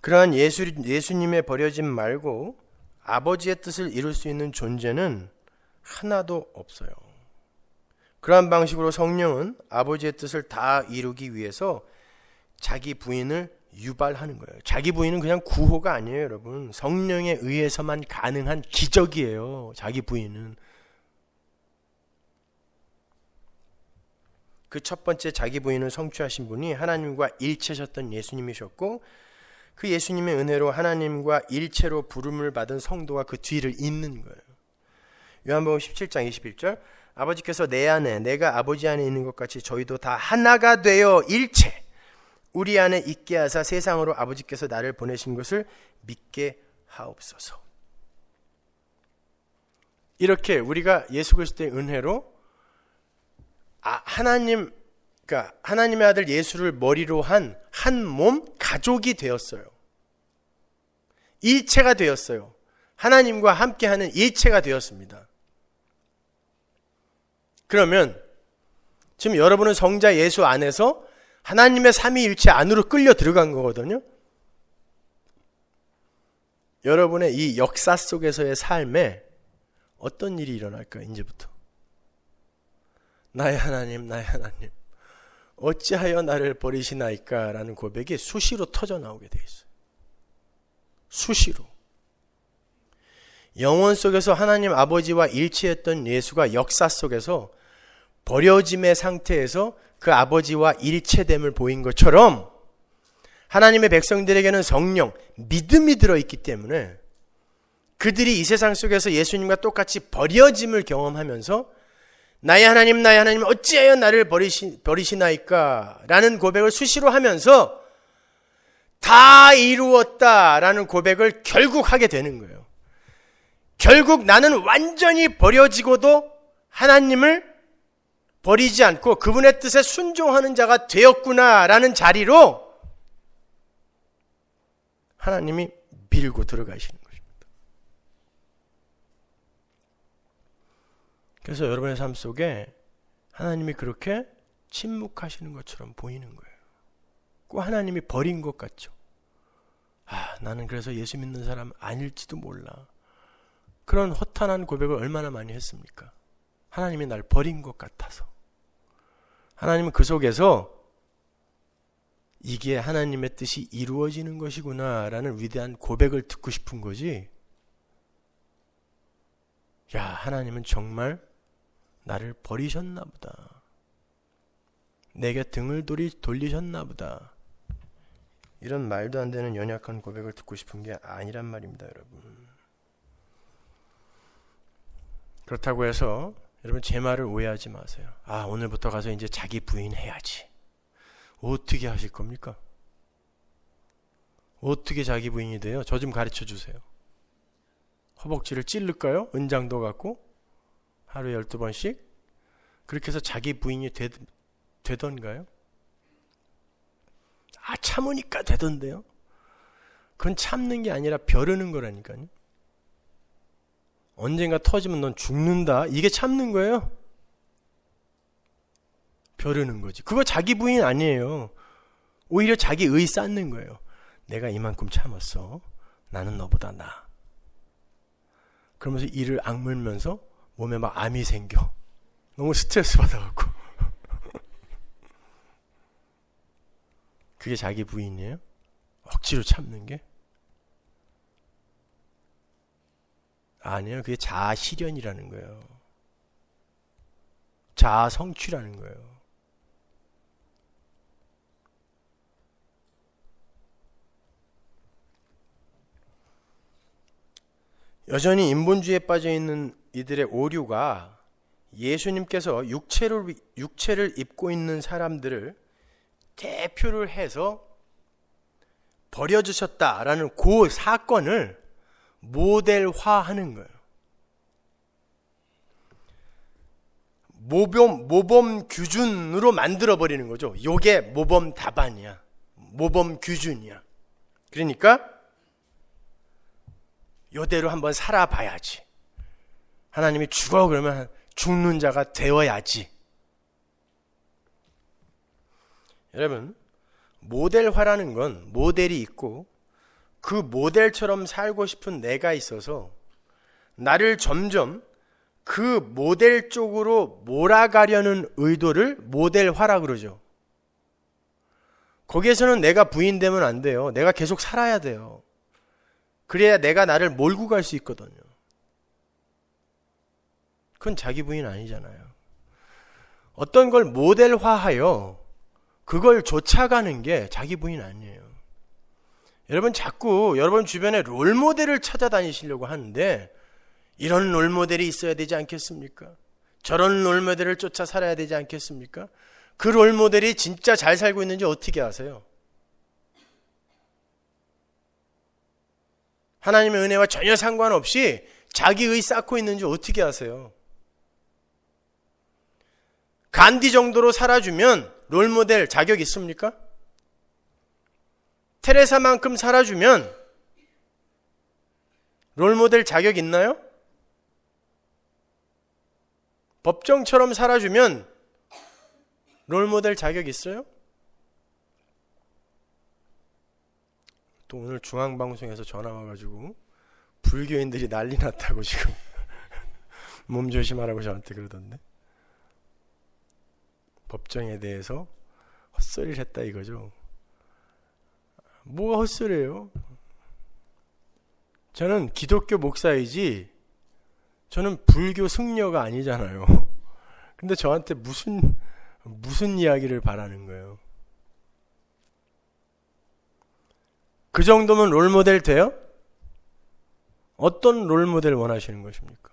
그러한 예수님의 버려짐 말고 아버지의 뜻을 이룰 수 있는 존재는 하나도 없어요. 그러한 방식으로 성령은 아버지의 뜻을 다 이루기 위해서 자기 부인을 유발하는 거예요. 자기 부인은 그냥 구호가 아니에요, 여러분. 성령에 의해서만 가능한 기적이에요. 자기 부인은. 그 첫 번째 자기 부인을 성취하신 분이 하나님과 일체셨던 예수님이셨고, 그 예수님의 은혜로 하나님과 일체로 부름을 받은 성도가 그 뒤를 잇는 거예요. 요한복음 17장 21절, 아버지께서 내 안에 내가 아버지 안에 있는 것 같이 저희도 다 하나가 되어 일체 우리 안에 있게 하사 세상으로 아버지께서 나를 보내신 것을 믿게 하옵소서. 이렇게 우리가 예수 그리스도의 은혜로 그러니까 하나님의 아들 예수를 머리로 한 한 몸 가족이 되었어요. 일체가 되었어요. 하나님과 함께하는 일체가 되었습니다. 그러면 지금 여러분은 성자 예수 안에서 하나님의 삼위일체 안으로 끌려 들어간 거거든요. 여러분의 이 역사 속에서의 삶에 어떤 일이 일어날까요? 이제부터 나의 하나님, 나의 하나님, 어찌하여 나를 버리시나이까? 라는 고백이 수시로 터져 나오게 돼 있어요. 수시로. 영혼 속에서 하나님 아버지와 일치했던 예수가 역사 속에서 버려짐의 상태에서 그 아버지와 일체됨을 보인 것처럼 하나님의 백성들에게는 성령, 믿음이 들어있기 때문에 그들이 이 세상 속에서 예수님과 똑같이 버려짐을 경험하면서 나의 하나님 어찌하여 나를 버리시나이까? 라는 고백을 수시로 하면서 다 이루었다라는 고백을 결국 하게 되는 거예요. 결국 나는 완전히 버려지고도 하나님을 버리지 않고 그분의 뜻에 순종하는 자가 되었구나라는 자리로 하나님이 밀고 들어가시는 것입니다. 그래서 여러분의 삶 속에 하나님이 그렇게 침묵하시는 것처럼 보이는 거예요. 꼭 하나님이 버린 것 같죠. 나는 그래서 예수 믿는 사람 아닐지도 몰라. 그런 허탄한 고백을 얼마나 많이 했습니까? 하나님이 날 버린 것 같아서. 하나님은 그 속에서 이게 하나님의 뜻이 이루어지는 것이구나 라는 위대한 고백을 듣고 싶은 거지. 하나님은 정말 나를 버리셨나 보다. 내게 등을 돌리셨나 보다. 이런 말도 안 되는 연약한 고백을 듣고 싶은 게 아니란 말입니다, 여러분. 그렇다고 해서 여러분 제 말을 오해하지 마세요. 오늘부터 가서 이제 자기 부인 해야지. 어떻게 하실 겁니까? 어떻게 자기 부인이 돼요? 저 좀 가르쳐 주세요. 허벅지를 찌를까요? 은장도 갖고 하루에 12번씩? 그렇게 해서 자기 부인이 되던가요? 참으니까 되던데요? 그건 참는 게 아니라 벼르는 거라니까요. 언젠가 터지면 넌 죽는다. 이게 참는 거예요. 벼르는 거지. 그거 자기 부인 아니에요. 오히려 자기 의 쌓는 거예요. 내가 이만큼 참았어. 나는 너보다 나아. 그러면서 이를 악물면서 몸에 막 암이 생겨. 너무 스트레스 받아갖고. 그게 자기 부인이에요? 억지로 참는 게? 아니에요. 그게 자아 실현이라는 거예요. 자아 성취라는 거예요. 여전히 인본주의에 빠져있는 이들의 오류가 예수님께서 육체를 입고 있는 사람들을 대표를 해서 버려주셨다라는 그 사건을 모델화하는 거예요. 모범 규준으로 만들어버리는 거죠. 요게 모범 답안이야. 모범 규준이야. 그러니까 요대로 한번 살아봐야지. 하나님이 죽어 그러면 죽는 자가 되어야지. 여러분, 모델화라는 건 모델이 있고 그 모델처럼 살고 싶은 내가 있어서 나를 점점 그 모델 쪽으로 몰아가려는 의도를 모델화라 그러죠. 거기에서는 내가 부인되면 안 돼요. 내가 계속 살아야 돼요. 그래야 내가 나를 몰고 갈 수 있거든요. 그건 자기 부인 아니잖아요. 어떤 걸 모델화하여 그걸 쫓아가는 게 자기 부인 아니에요. 여러분 자꾸 여러분 주변에 롤모델을 찾아다니시려고 하는데 이런 롤모델이 있어야 되지 않겠습니까? 저런 롤모델을 쫓아 살아야 되지 않겠습니까? 그 롤모델이 진짜 잘 살고 있는지 어떻게 아세요? 하나님의 은혜와 전혀 상관없이 자기의 쌓고 있는지 어떻게 아세요? 간디 정도로 살아주면 롤모델 자격 있습니까? 테레사만큼 살아주면 롤모델 자격 있나요? 법정처럼 살아주면 롤모델 자격 있어요? 또 오늘 중앙방송에서 전화 와가지고 불교인들이 난리 났다고 지금 몸 조심하라고 저한테 그러던데. 법정에 대해서 헛소리를 했다 이거죠. 뭐가 헛소리예요? 저는 기독교 목사이지 저는 불교 승려가 아니잖아요. 근데 저한테 무슨 이야기를 바라는 거예요? 그 정도면 롤모델 돼요? 어떤 롤모델 원하시는 것입니까?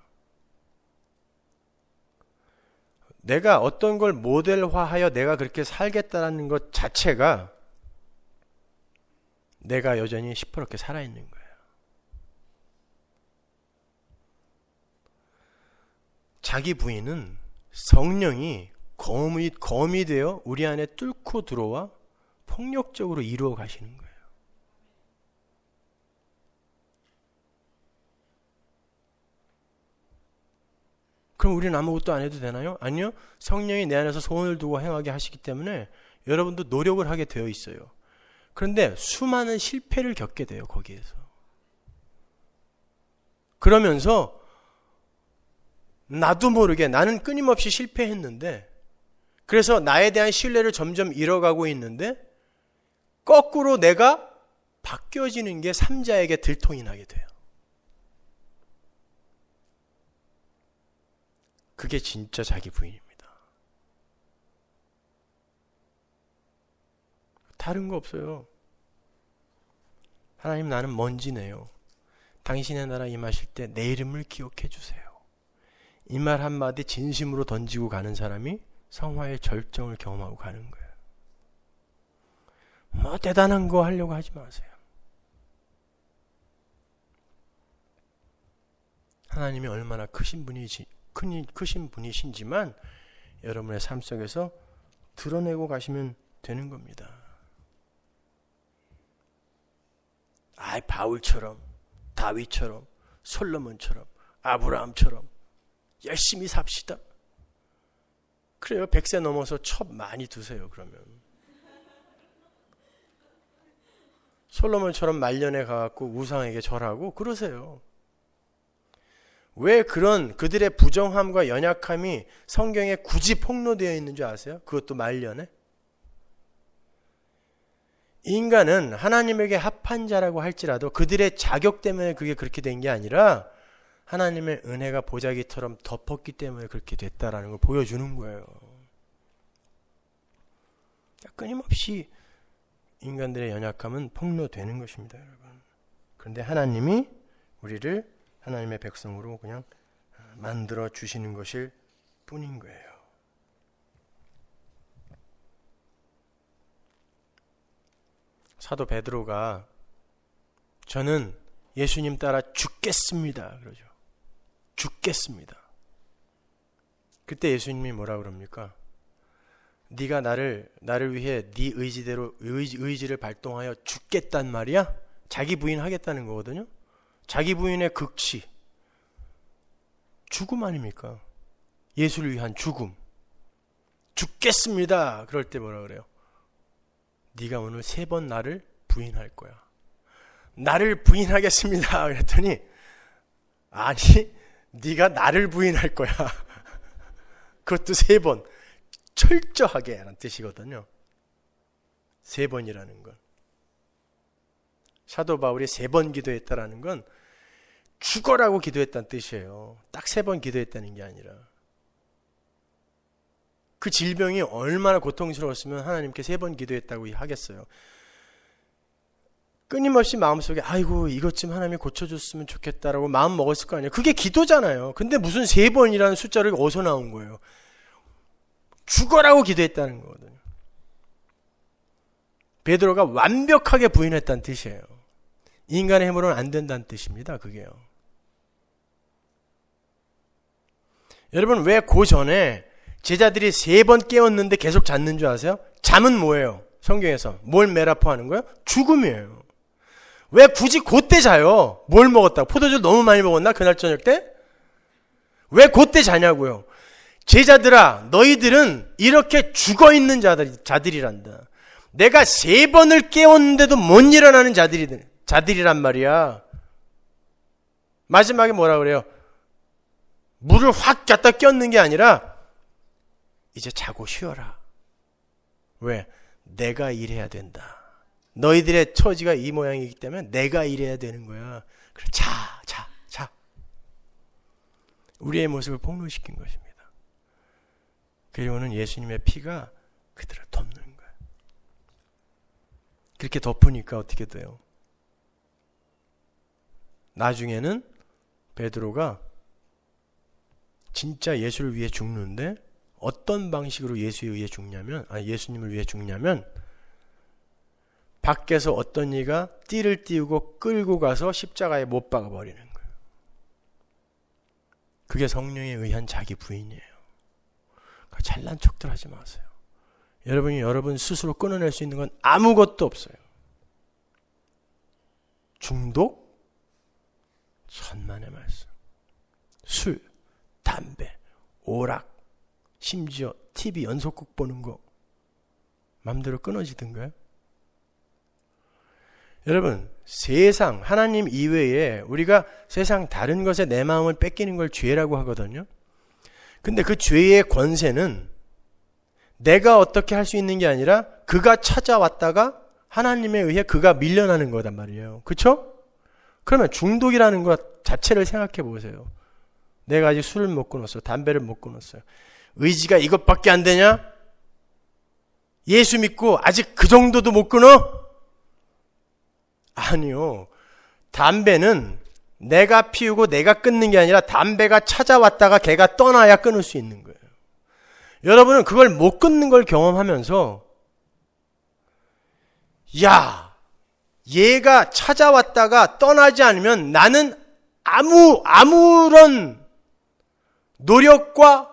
내가 어떤 걸 모델화하여 내가 그렇게 살겠다는 것 자체가 내가 여전히 시퍼렇게 살아있는 거예요. 자기 부인은 성령이 검이 되어 우리 안에 뚫고 들어와 폭력적으로 이루어 가시는 거예요. 그럼 우리는 아무것도 안 해도 되나요? 아니요. 성령이 내 안에서 소원을 두고 행하게 하시기 때문에 여러분도 노력을 하게 되어 있어요. 그런데 수많은 실패를 겪게 돼요. 거기에서. 그러면서 나도 모르게 나는 끊임없이 실패했는데 그래서 나에 대한 신뢰를 점점 잃어가고 있는데 거꾸로 내가 바뀌어지는 게 삼자에게 들통이 나게 돼요. 그게 진짜 자기 부인입니다. 다른 거 없어요. 하나님 나는 먼지네요. 당신의 나라 임하실 때 내 이름을 기억해 주세요. 이 말 한마디 진심으로 던지고 가는 사람이 성화의 절정을 경험하고 가는 거예요. 뭐 대단한 거 하려고 하지 마세요. 하나님이 얼마나 크신 분이신지만 여러분의 삶 속에서 드러내고 가시면 되는 겁니다. 바울처럼, 다윗처럼, 솔로몬처럼, 아브라함처럼 열심히 삽시다. 그래요. 100세 넘어서 첩 많이 두세요. 그러면 솔로몬처럼 말년에 가갖고 우상에게 절하고 그러세요. 왜 그들의 부정함과 연약함이 성경에 굳이 폭로되어 있는 줄 아세요? 그것도 말년에. 인간은 하나님에게 합한 자라고 할지라도 그들의 자격 때문에 그게 그렇게 된 게 아니라 하나님의 은혜가 보자기처럼 덮었기 때문에 그렇게 됐다라는 걸 보여주는 거예요. 끊임없이 인간들의 연약함은 폭로되는 것입니다, 여러분. 그런데 하나님이 우리를 하나님의 백성으로 그냥 만들어 주시는 것일 뿐인 거예요. 사도 베드로가 저는 예수님 따라 죽겠습니다. 그러죠. 죽겠습니다. 그때 예수님이 뭐라 그럽니까? 네가 나를 위해 네 의지대로 의지를 발동하여 죽겠단 말이야? 자기 부인하겠다는 거거든요. 자기 부인의 극치. 죽음 아닙니까? 예수를 위한 죽음. 죽겠습니다. 그럴 때 뭐라 그래요? 네가 오늘 3번 나를 부인할 거야. 나를 부인하겠습니다. 그랬더니 아니 네가 나를 부인할 거야. 그것도 3번. 철저하게 라는 뜻이거든요. 3번이라는 건. 사도 바울이 3번 기도했다라는 건 죽어라고 기도했다는 뜻이에요. 딱 3번 기도했다는 게 아니라. 그 질병이 얼마나 고통스러웠으면 하나님께 3번 기도했다고 하겠어요. 끊임없이 마음속에 아이고 이것 좀 하나님이 고쳐줬으면 좋겠다라고 마음 먹었을 거 아니에요. 그게 기도잖아요. 근데 무슨 3번이라는 숫자를 어디서 나온 거예요? 죽어라고 기도했다는 거거든요. 베드로가 완벽하게 부인했다는 뜻이에요. 인간의 힘으로는 안 된다는 뜻입니다. 그게요. 여러분, 왜 그 전에 제자들이 3번 깨웠는데 계속 잤는 줄 아세요? 잠은 뭐예요? 성경에서 뭘 메라포하는 거예요? 죽음이에요. 왜 굳이 그때 자요? 뭘 먹었다고? 포도주 너무 많이 먹었나? 그날 저녁 때? 왜 그때 자냐고요? 제자들아, 너희들은 이렇게 죽어있는 자들이란다. 내가 3번을 깨웠는데도 못 일어나는 자들이란 말이야. 마지막에 뭐라 그래요? 물을 확 갖다 꼈는 게 아니라 이제 자고 쉬어라. 왜? 내가 일해야 된다. 너희들의 처지가 이 모양이기 때문에 내가 일해야 되는 거야. 그래, 자. 우리의 모습을 폭로시킨 것입니다. 그리고는 예수님의 피가 그들을 덮는 거예요. 그렇게 덮으니까 어떻게 돼요? 나중에는 베드로가 진짜 예수를 위해 죽는데 어떤 방식으로 예수님을 위해 죽냐면 밖에서 어떤 이가 띠를 띄우고 끌고 가서 십자가에 못 박아 버리는 거예요. 그게 성령에 의한 자기 부인이에요. 잘난 척들 하지 마세요. 여러분이 여러분 스스로 끊어낼 수 있는 건 아무것도 없어요. 중독? 천만의 말씀. 술, 담배, 오락, 심지어 TV 연속극 보는 거 맘대로 끊어지던가요? 여러분, 세상, 하나님 이외에 우리가 세상 다른 것에 내 마음을 뺏기는 걸 죄라고 하거든요. 근데 그 죄의 권세는 내가 어떻게 할 수 있는 게 아니라 그가 찾아왔다가 하나님에 의해 그가 밀려나는 거단 말이에요. 그렇죠? 그러면 중독이라는 것 자체를 생각해 보세요. 내가 아직 술을 못 끊었어요. 담배를 못 끊었어요. 의지가 이것밖에 안 되냐? 예수 믿고 아직 그 정도도 못 끊어? 아니요. 담배는 내가 피우고 내가 끊는 게 아니라 담배가 찾아왔다가 걔가 떠나야 끊을 수 있는 거예요. 여러분은 그걸 못 끊는 걸 경험하면서 야, 얘가 찾아왔다가 떠나지 않으면 나는 아무런 노력과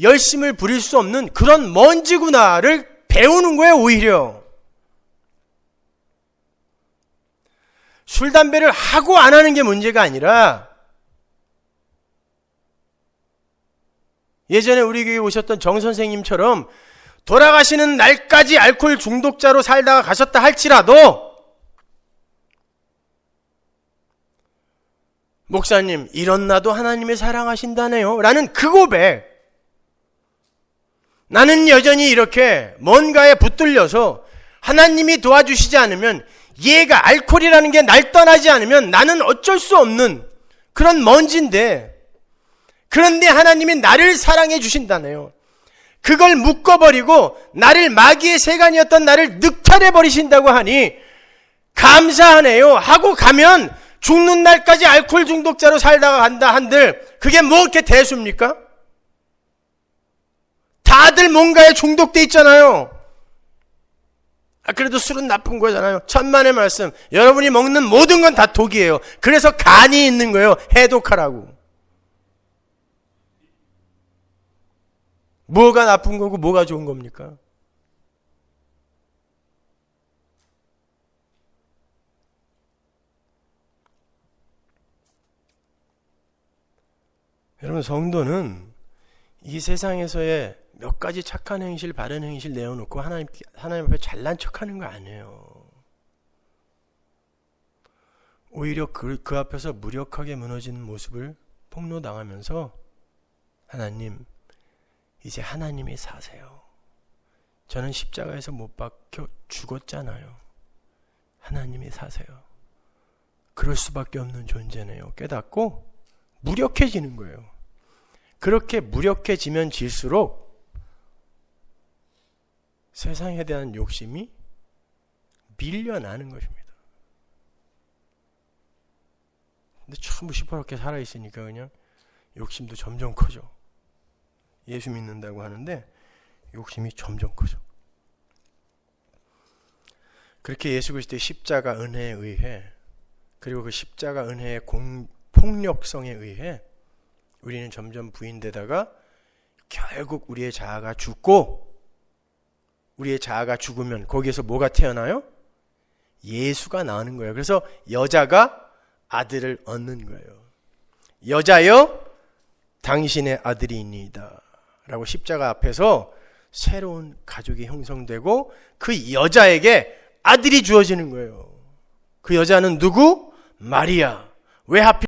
열심을 부릴 수 없는 그런 먼지구나를 배우는 거예요, 오히려. 술, 담배를 하고 안 하는 게 문제가 아니라 예전에 우리 교회에 오셨던 정 선생님처럼 돌아가시는 날까지 알코올 중독자로 살다가 가셨다 할지라도 목사님, 이런 나도 하나님이 사랑하신다네요 라는 그 고백, 나는 여전히 이렇게 뭔가에 붙들려서 하나님이 도와주시지 않으면, 얘가 알코올이라는 게 날 떠나지 않으면 나는 어쩔 수 없는 그런 먼지인데, 그런데 하나님이 나를 사랑해 주신다네요. 그걸 묶어버리고 나를 마귀의 세간이었던 나를 늑탈해 버리신다고 하니 감사하네요 하고 가면 죽는 날까지 알코올 중독자로 살다가 간다 한들 그게 뭐 이렇게 대수입니까? 다들 뭔가에 중독돼 있잖아요. 그래도 술은 나쁜 거잖아요. 천만의 말씀. 여러분이 먹는 모든 건 다 독이에요. 그래서 간이 있는 거예요. 해독하라고. 뭐가 나쁜 거고 뭐가 좋은 겁니까? 여러분, 성도는 이 세상에서의 몇 가지 착한 행실, 바른 행실 내어놓고 하나님 앞에 잘난 척하는 거 아니에요. 오히려 그 앞에서 무력하게 무너지는 모습을 폭로당하면서 하나님, 이제 하나님이 사세요. 저는 십자가에서 못 박혀 죽었잖아요. 하나님이 사세요. 그럴 수밖에 없는 존재네요. 깨닫고 무력해지는 거예요. 그렇게 무력해지면 질수록 세상에 대한 욕심이 밀려나는 것입니다. 근데 전부 시퍼렇게 살아있으니까 그냥 욕심도 점점 커져. 예수 믿는다고 하는데 욕심이 점점 커져. 그렇게 예수 그리스도의 십자가 은혜에 의해, 그리고 그 십자가 은혜의 폭력성에 의해 우리는 점점 부인되다가 결국 우리의 자아가 죽고, 우리의 자아가 죽으면 거기에서 뭐가 태어나요? 예수가 나오는 거예요. 그래서 여자가 아들을 얻는 거예요. 여자여 당신의 아들이니이다 라고 십자가 앞에서 새로운 가족이 형성되고 그 여자에게 아들이 주어지는 거예요. 그 여자는 누구? 마리아. 왜 하필